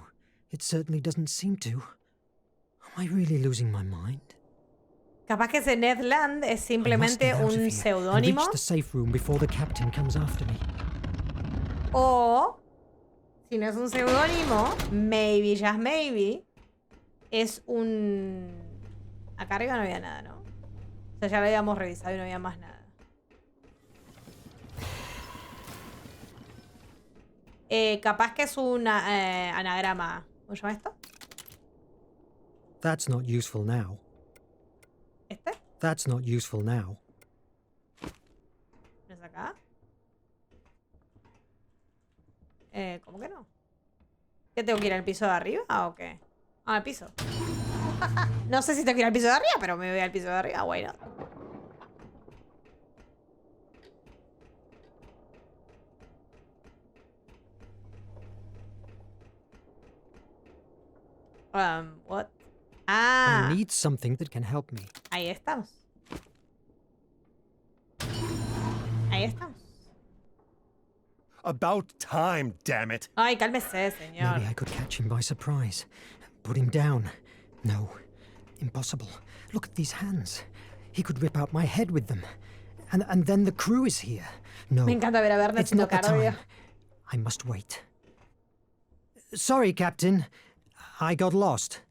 it certainly doesn't seem to. Am I really losing my mind? Capaz que ese Ned Land es simplemente un seudónimo. Reach the safe room before the captain comes after me. O, si no es un seudónimo, maybe, just maybe, es un... Acá arriba no había nada, ¿no? O sea, ya lo habíamos revisado y no había más nada. Capaz que es un anagrama. ¿Cómo se llama esto? That's not useful now. ¿Este? That's not useful now. ¿No es acá? ¿Cómo que no? ¿Qué tengo que ir al piso de arriba o qué? Ah, al piso. No sé si tengo que ir al piso de arriba, pero me voy al piso de arriba. Bueno. What? Ah. I need something that can help me. Ahí estamos. Ahí estamos. About time, damn it. Ay, cálmese, señor. Maybe I could catch him by surprise. Put him down. No. Impossible. Look at these hands. He could rip out my head with them. And then the crew is here. No. Me encanta ver a Verne It's not the cardio. time. I must wait. Sorry, Captain. I got lost.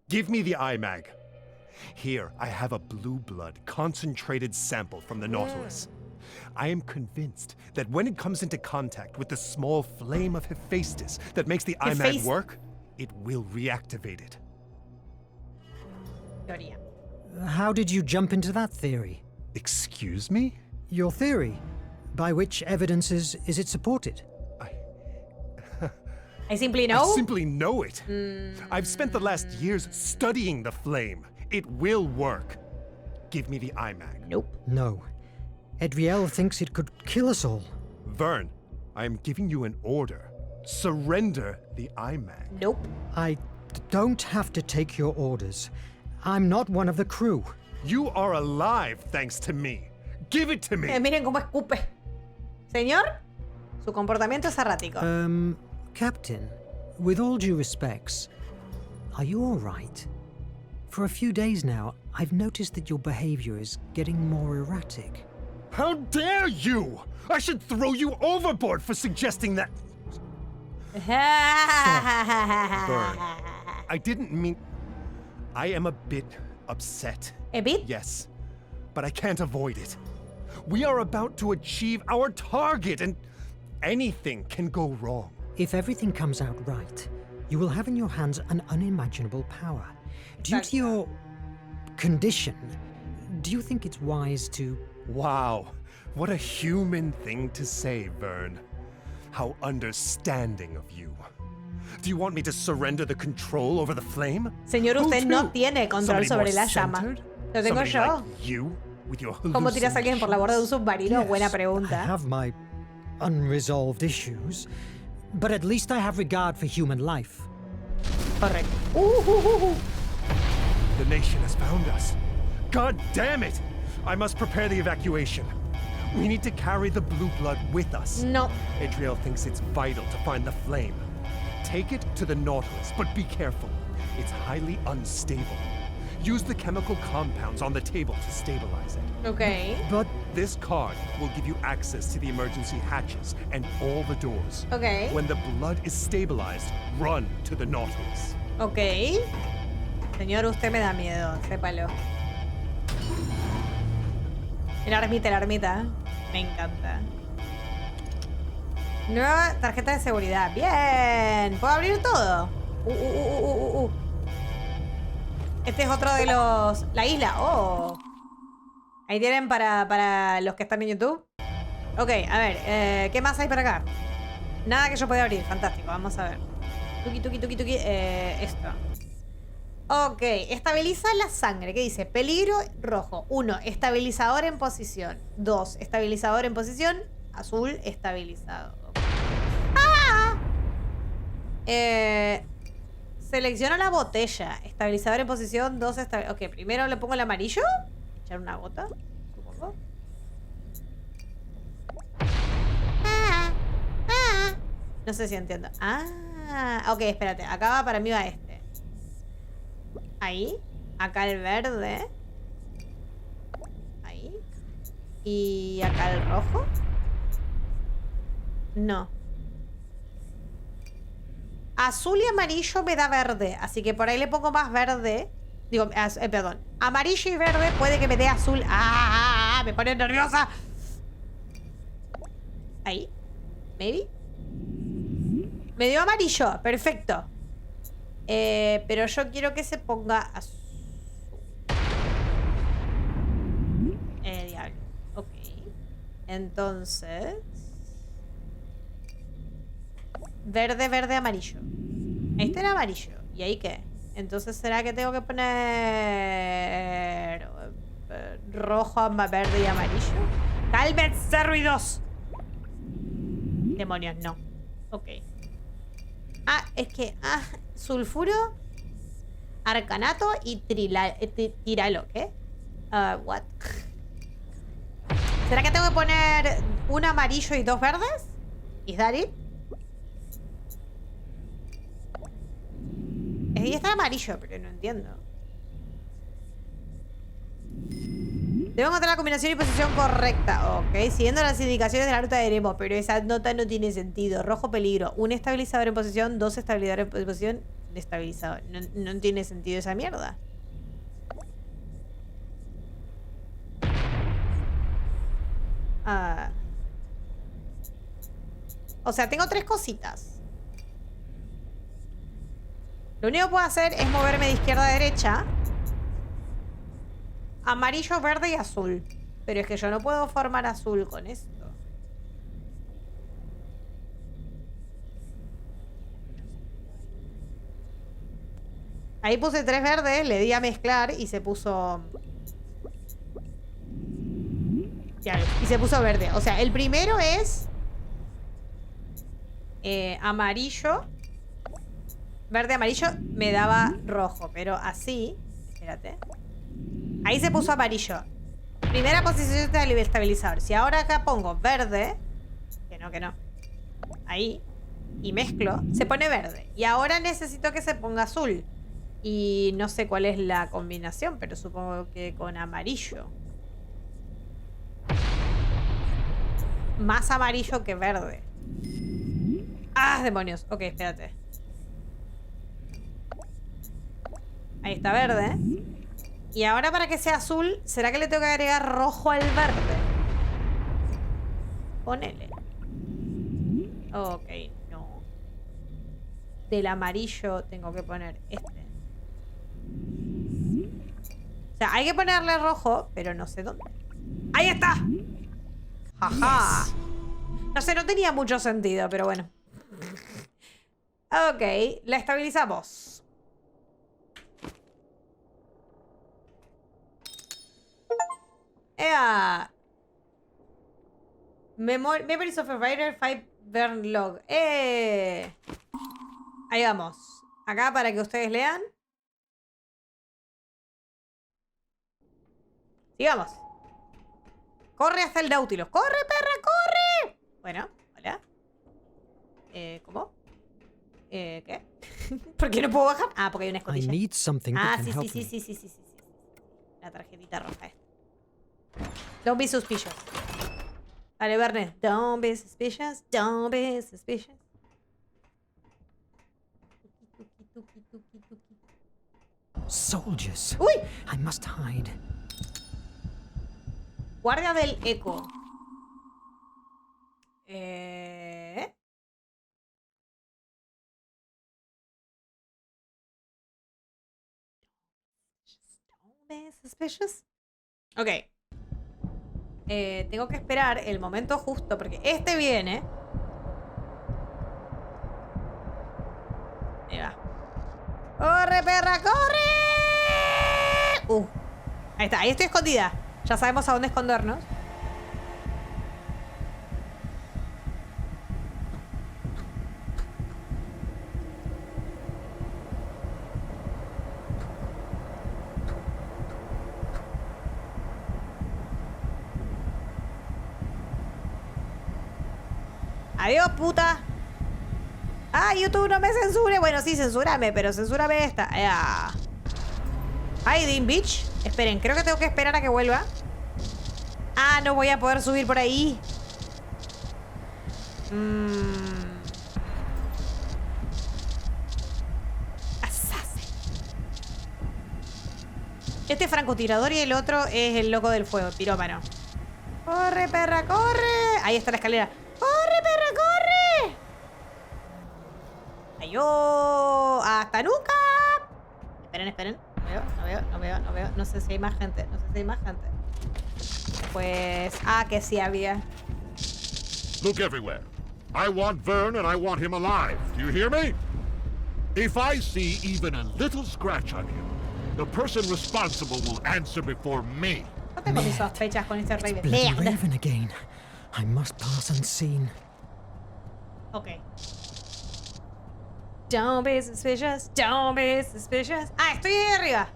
Give me the IMAG. Here, I have a blue blood concentrated sample from the Nautilus. I am convinced that when it comes into contact with the small flame of Hephaestus that makes the IMAG work, it will reactivate it. Teoría. How did you jump into that theory? Excuse me? Your theory. By which evidences is it supported? I simply know? I simply know it. I've spent the last years studying the flame. It will work. Give me the IMAG. Nope. No. Edriel thinks it could kill us all. Verne, I am giving you an order. Surrender the IMAG. Nope. I don't have to take your orders. I'm not one of the crew. You are alive thanks to me. Give it to me. Miren cómo escupe. Señor, su comportamiento es errático. Captain, with all due respects, are you all right? For a few days now, I've noticed that your behavior is getting more erratic. How dare you! I should throw you overboard for suggesting that. Verne, I didn't mean. I am a bit upset. A bit? Yes, but I can't avoid it. We are about to achieve our target, and anything can go wrong. If everything comes out right, you will have in your hands an unimaginable power. Due to your condition, do you think it's wise to... Wow, what a human thing to say, Verne. How understanding of you. Do you want me to surrender the control over the flame? Señor, usted no tiene control sobre la llama. Lo tengo yo. Like you, with your ¿Cómo tiras a alguien por la borda de un submarino? Yes, Buena I pregunta. have my unresolved issues, but at least I have regard for human life. Correcto. The nation has found us. God damn it! I must prepare the evacuation. We need to carry the blue blood with us. No. Adriel thinks it's vital to find the flame. Take it to the Nautilus, but be careful. It's highly unstable. Use the chemical compounds on the table to stabilize it. Okay. But This card will give you access to the emergency hatches and all the doors. Okay. When the blood is stabilized, run to the Nautilus. Ok. Señor, usted me da miedo, sépalo. La ermita. Me encanta. Nueva tarjeta de seguridad. Bien. ¿Puedo abrir todo? Este es otro de los... La isla. Oh. Ahí tienen para los que están en YouTube. Ok, a ver, ¿qué más hay por acá? Nada que yo pueda abrir, fantástico, vamos a ver. Tuki, tuki, tuki, tuki, esto. Ok, estabiliza la sangre. ¿Qué dice? Peligro rojo. 1, estabilizador en posición. 2, estabilizador en posición. Azul, estabilizado. ¡Ah! Selecciona la botella. Estabilizador en posición. 2, ok, primero le pongo el amarillo. Echar una gota, supongo. No sé si entiendo. Ok, espérate. Acá para mí va este. Ahí. Acá el verde. Ahí. Y acá el rojo. No. Azul y amarillo me da verde. Así que por ahí le pongo más verde. Digo, perdón. Amarillo y verde puede que me dé azul. Me pone nerviosa. Ahí. Maybe. Me dio amarillo. Perfecto. Pero yo quiero que se ponga azul. Diablo. Ok. Entonces... Verde, verde, amarillo. Este era amarillo. ¿Y ahí qué? Entonces, ¿será que tengo que poner... rojo, verde y amarillo? ¡Cálmense, ruidos! Demonios, no. Ok. Es que... sulfuro, arcanato y tiralo. ¿Qué? What? ¿Será que tengo que poner un amarillo y 2 verdes? ¿Is that it? Ahí está amarillo, pero no entiendo. Debo encontrar la combinación y posición correcta. Ok, siguiendo las indicaciones de la ruta de Tenemos, pero esa nota no tiene sentido. Rojo, peligro. 1 estabilizador en posición, 2 estabilizadores en posición, destabilizador. No tiene sentido esa mierda. O sea, tengo 3 cositas. Lo único que puedo hacer es moverme de izquierda a derecha. Amarillo, verde y azul. Pero es que yo no puedo formar azul con esto. Ahí puse 3 verdes, le di a mezclar y se puso... Ya, y se puso verde. O sea, el primero es... amarillo. Verde, amarillo me daba rojo. Pero así... Espérate. Ahí se puso amarillo. Primera posición de estabilizador. Si ahora acá pongo verde... Que no. Ahí. Y mezclo. Se pone verde. Y ahora necesito que se ponga azul. Y no sé cuál es la combinación, pero supongo que con amarillo. Más amarillo que verde. Demonios. Ok, espérate. Ahí está verde. Y ahora para que sea azul, ¿será que le tengo que agregar rojo al verde? Ponele. Ok, no. Del amarillo tengo que poner este. O sea, hay que ponerle rojo, pero no sé dónde. ¡Ahí está! ¡Jaja! No sé, no tenía mucho sentido, pero bueno. Ok, la estabilizamos. Memories of a Writer 5 Verne Log. Ahí vamos. Acá para que ustedes lean. Sigamos. Corre hasta el Nautiuls. ¡Corre, perra, corre! Bueno, hola. ¿Cómo? ¿Qué? ¿Por qué no puedo bajar? Porque hay una escotilla. Sí. La tarjetita roja esta. Don't be suspicious. Vale, Verne. Don't be suspicious. Don't be suspicious. Soldiers. ¡Uy! I must hide. Guardia del eco. Don't be suspicious. Ok. tengo que esperar el momento justo, porque este viene. Ahí va. ¡Corre, perra, corre! Ahí está, ahí estoy escondida. Ya sabemos a dónde escondernos. Adiós, puta. Ah, YouTube, no me censure. Bueno, sí, censúrame, pero censúrame esta. Hiding, bitch. Esperen, creo que tengo que esperar a que vuelva. Ah, no voy a poder subir por ahí. Este es francotirador y el otro es el loco del fuego, pirómano. ¡Corre, perra, corre! Ahí está la escalera. ¡Corre, perra, corre! ¡Ayó! ¡Hasta nunca! Esperen. No veo. No sé si hay más gente. Pues... Ah, que sí había. Look everywhere. I want Verne and I want him alive. Do you hear me? If I see even a little scratch on him, the person responsible will answer before me. No tengo mis sospechas con este Raven. Bloody Raven again. I must pass unseen. Ok. Don't be suspicious. Don't be suspicious. Ah, estoy ahí arriba.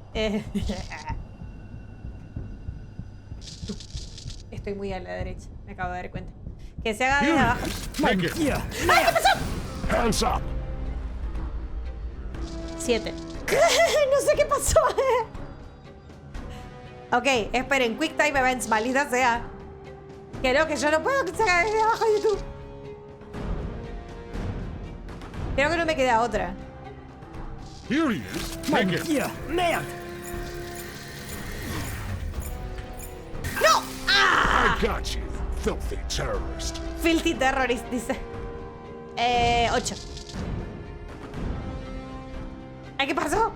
Estoy muy a la derecha. Me acabo de dar cuenta. Que se haga desde abajo. Take it. ¡Ay, qué pasó! Hands up. 7. No sé qué pasó. Ok, esperen. Quick Time Events, maldita sea. Creo que yo no puedo que se haga desde abajo de YouTube. Creo que no me queda otra. Here he is. Take it. ¡No! ¡Ah! I got you, filthy terrorist. Filthy terrorist, dice. 8. Ay, ¿qué pasó?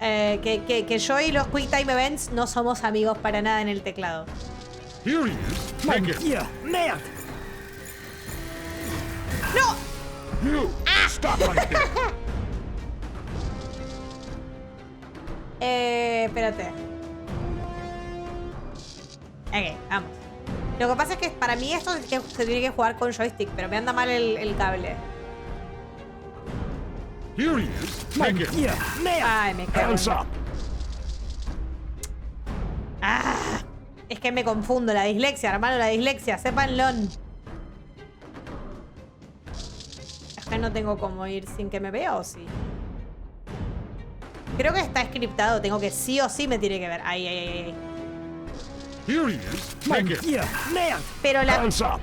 Que yo y los Quick Time Events no somos amigos para nada en el teclado. Here he is. Take it. ¡No! You. Stop right there. Espérate. Ok, vamos. Lo que pasa es que para mí esto se tiene que jugar con joystick, pero me anda mal el cable. Here he is. Take it. Ay, me cago. Hands up. Ah, es que me confundo. La dislexia, hermano, la dislexia. Sépanlo. Es que no tengo cómo ir sin que me vea, ¿o sí? Creo que está scriptado. Tengo que sí o sí me tiene que ver. Ahí. Here he is. Take it. Pero la... Hands up.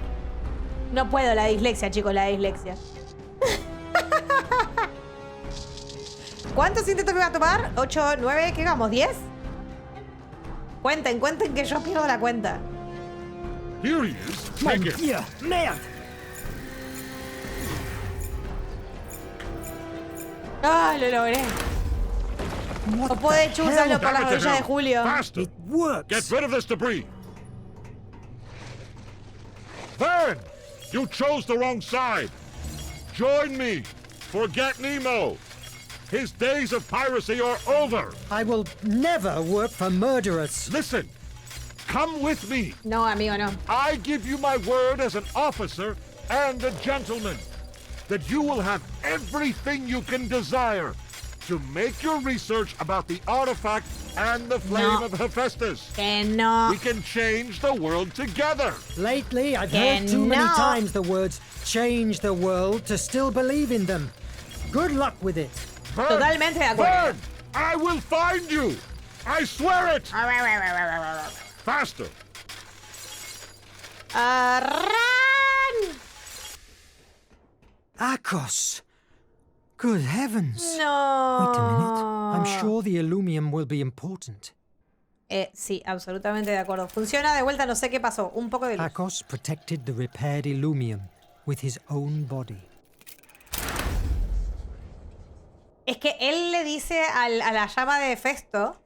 No puedo, la dislexia, chicos, la dislexia. ¿Cuántos intentos me va a tomar? 8, 9, ¿qué vamos? ¿10? Cuenten que yo pierdo la cuenta. Here he is. Take it. ¡Ah, lo logré! No puede chuzarlo por las rodillas de Julio. Faster. Get rid of this debris. Verne, you chose the wrong side. Join me. Forget Nemo. His days of piracy are over. I will never work for murderers. Listen. Come with me. No, amigo, no. I give you my word as an officer and a gentleman that you will have everything you can desire to make your research about the artifact and the flame of Hephaestus. Que no. We can change the world together. Lately, I've heard too many times the words change the world to still believe in them. Good luck with it. Verne, Totalmente de acuerdo. Verne, I will find you. I swear it. Faster. ¡Run! Akos! Good heavens. No. Wait a minute. I'm sure the Illumium will be important. Sí, absolutamente de acuerdo. Funciona de vuelta, no sé qué pasó. Un poco de luz. Akos protected the repaired Illumium with his own body. Es que él le dice a la llama de Festo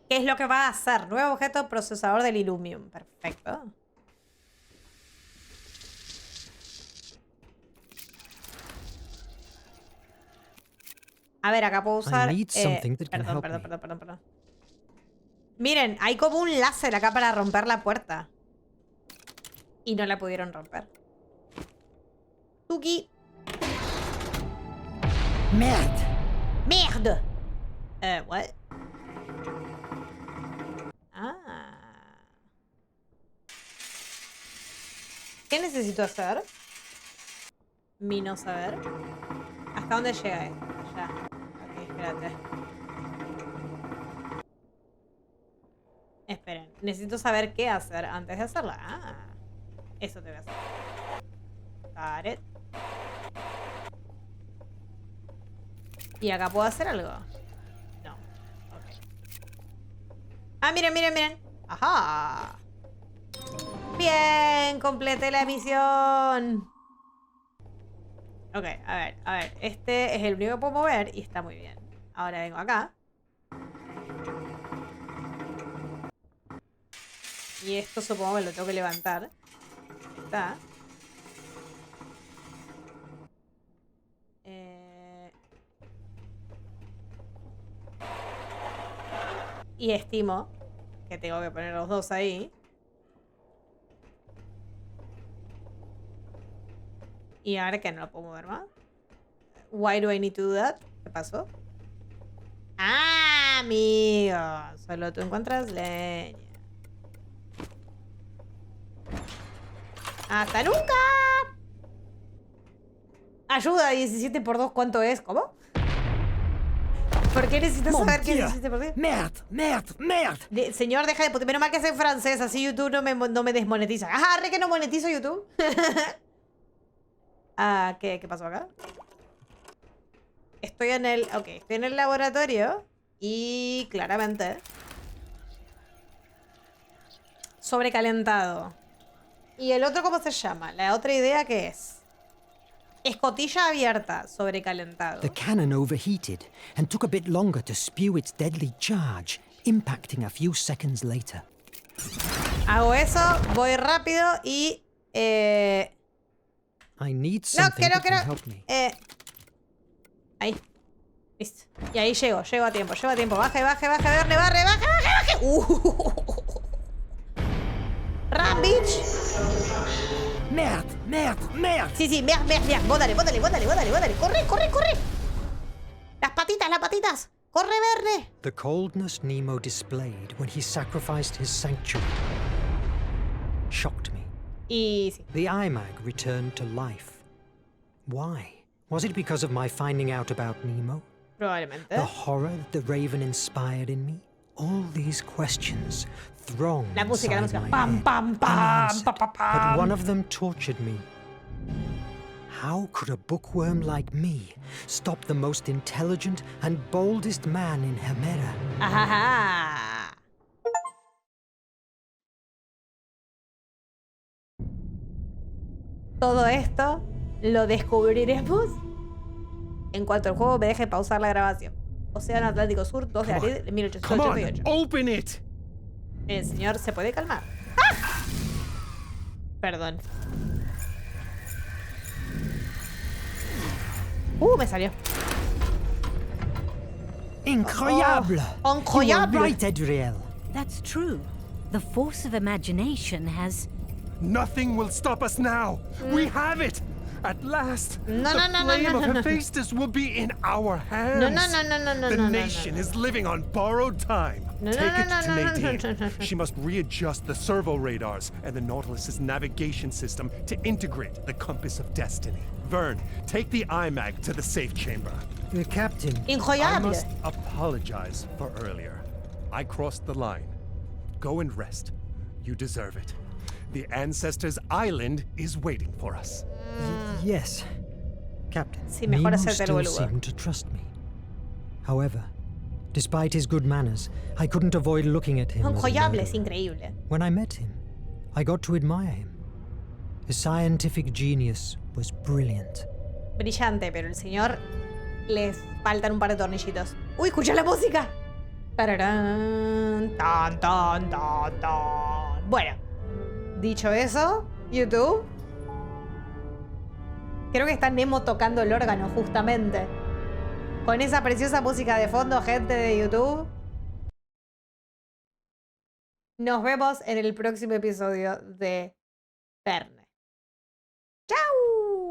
¿Qué es lo que va a hacer? Nuevo objeto procesador del Illumium. Perfecto. A ver, acá puedo usar... Perdón. Miren, hay como un láser acá para romper la puerta. Y no la pudieron romper. Tuki. Merde. What? Ah. ¿Qué necesito hacer? Mi no saber. ¿Hasta dónde llega esto? Ya. Ok, espérate. Esperen. Necesito saber qué hacer antes de hacerla. Ah. Eso te voy a hacer. Got it. ¿Y acá puedo hacer algo? No. Ok. Ah, miren. Ajá. Bien, completé la misión. Ok, a ver. Este es el único que puedo mover y está muy bien. Ahora vengo acá. Y esto supongo que lo tengo que levantar. Está. Y estimo que tengo que poner los dos ahí. Y ahora que no lo puedo mover más. Why do I need to do that? ¿Qué pasó? Ah, amigo. Solo tú encuentras leña. ¡Hasta nunca! Ayuda, 17 por 2, ¿cuánto es? ¿Cómo? ¿Por qué necesitas saber qué es 17 por 2? Merde. Señor, deja de putear. Menos mal que es en francés, así YouTube no me desmonetiza. Ajá, re que no monetizo YouTube. Ah, ¿qué pasó acá? Estoy en el laboratorio y claramente sobrecalentado. ¿Y el otro cómo se llama? La otra idea, ¿qué es? Escotilla abierta, sobrecalentado. The cannon overheated and took a bit longer to spew its deadly charge, impacting a few seconds later. Hago eso, voy rápido y... I need something that can help me. Ahí. Listo. Y ahí llego a tiempo. Baje, Verne, baje. Run, bitch. Merde. Sí, merde. Bótale. Corre. Las patitas. Corre, Verne. The coldness Nemo displayed when he sacrificed his sanctuary shocked me. Y sí. The iMag returned to life. Why? Was it because of my finding out about Nemo? Probablemente. The horror that the Raven inspired in me? All these questions thronged La música. my Pam. But one of them tortured me. How could a bookworm like me stop the most intelligent and boldest man in Hemera? Ajá. Todo esto lo descubriremos en cuanto el juego me deje pausar la grabación. Océano Atlántico Sur, 2 de abril de 1888. Open it. El señor se puede calmar. ¡Ah! Perdón. Me salió. Incroyable! Incroyable! You were right, Adriel. That's true. The force of imagination has... Nothing will stop us now. We have it. At last, the flame of Hephaestus will be in our hands. The nation is living on borrowed time. Take it to Nadine. She must readjust the servo radars and the Nautilus's navigation system to integrate the compass of destiny. Verne, take the iMag to the safe chamber. Captain. I Incroyable. must apologize for earlier. I crossed the line. Go and rest. You deserve it. The Ancestors' Island is waiting for us. Yes, Captain. Sí, mejor Nemo hacerte el still boludo. seemed to trust me. However, despite his good manners, I couldn't avoid looking at him as a Incroyable, es murderer. increíble. When I met him, I got to admire him. His scientific genius was brilliant. Brillante, pero el señor les faltan un par de tornillitos. ¡Uy, escucha la música! Tararán, tan, tan, tan, tan. Bueno, dicho eso, YouTube. Creo que está Nemo tocando el órgano, justamente. Con esa preciosa música de fondo, gente de YouTube. Nos vemos en el próximo episodio de Verne. ¡Chao!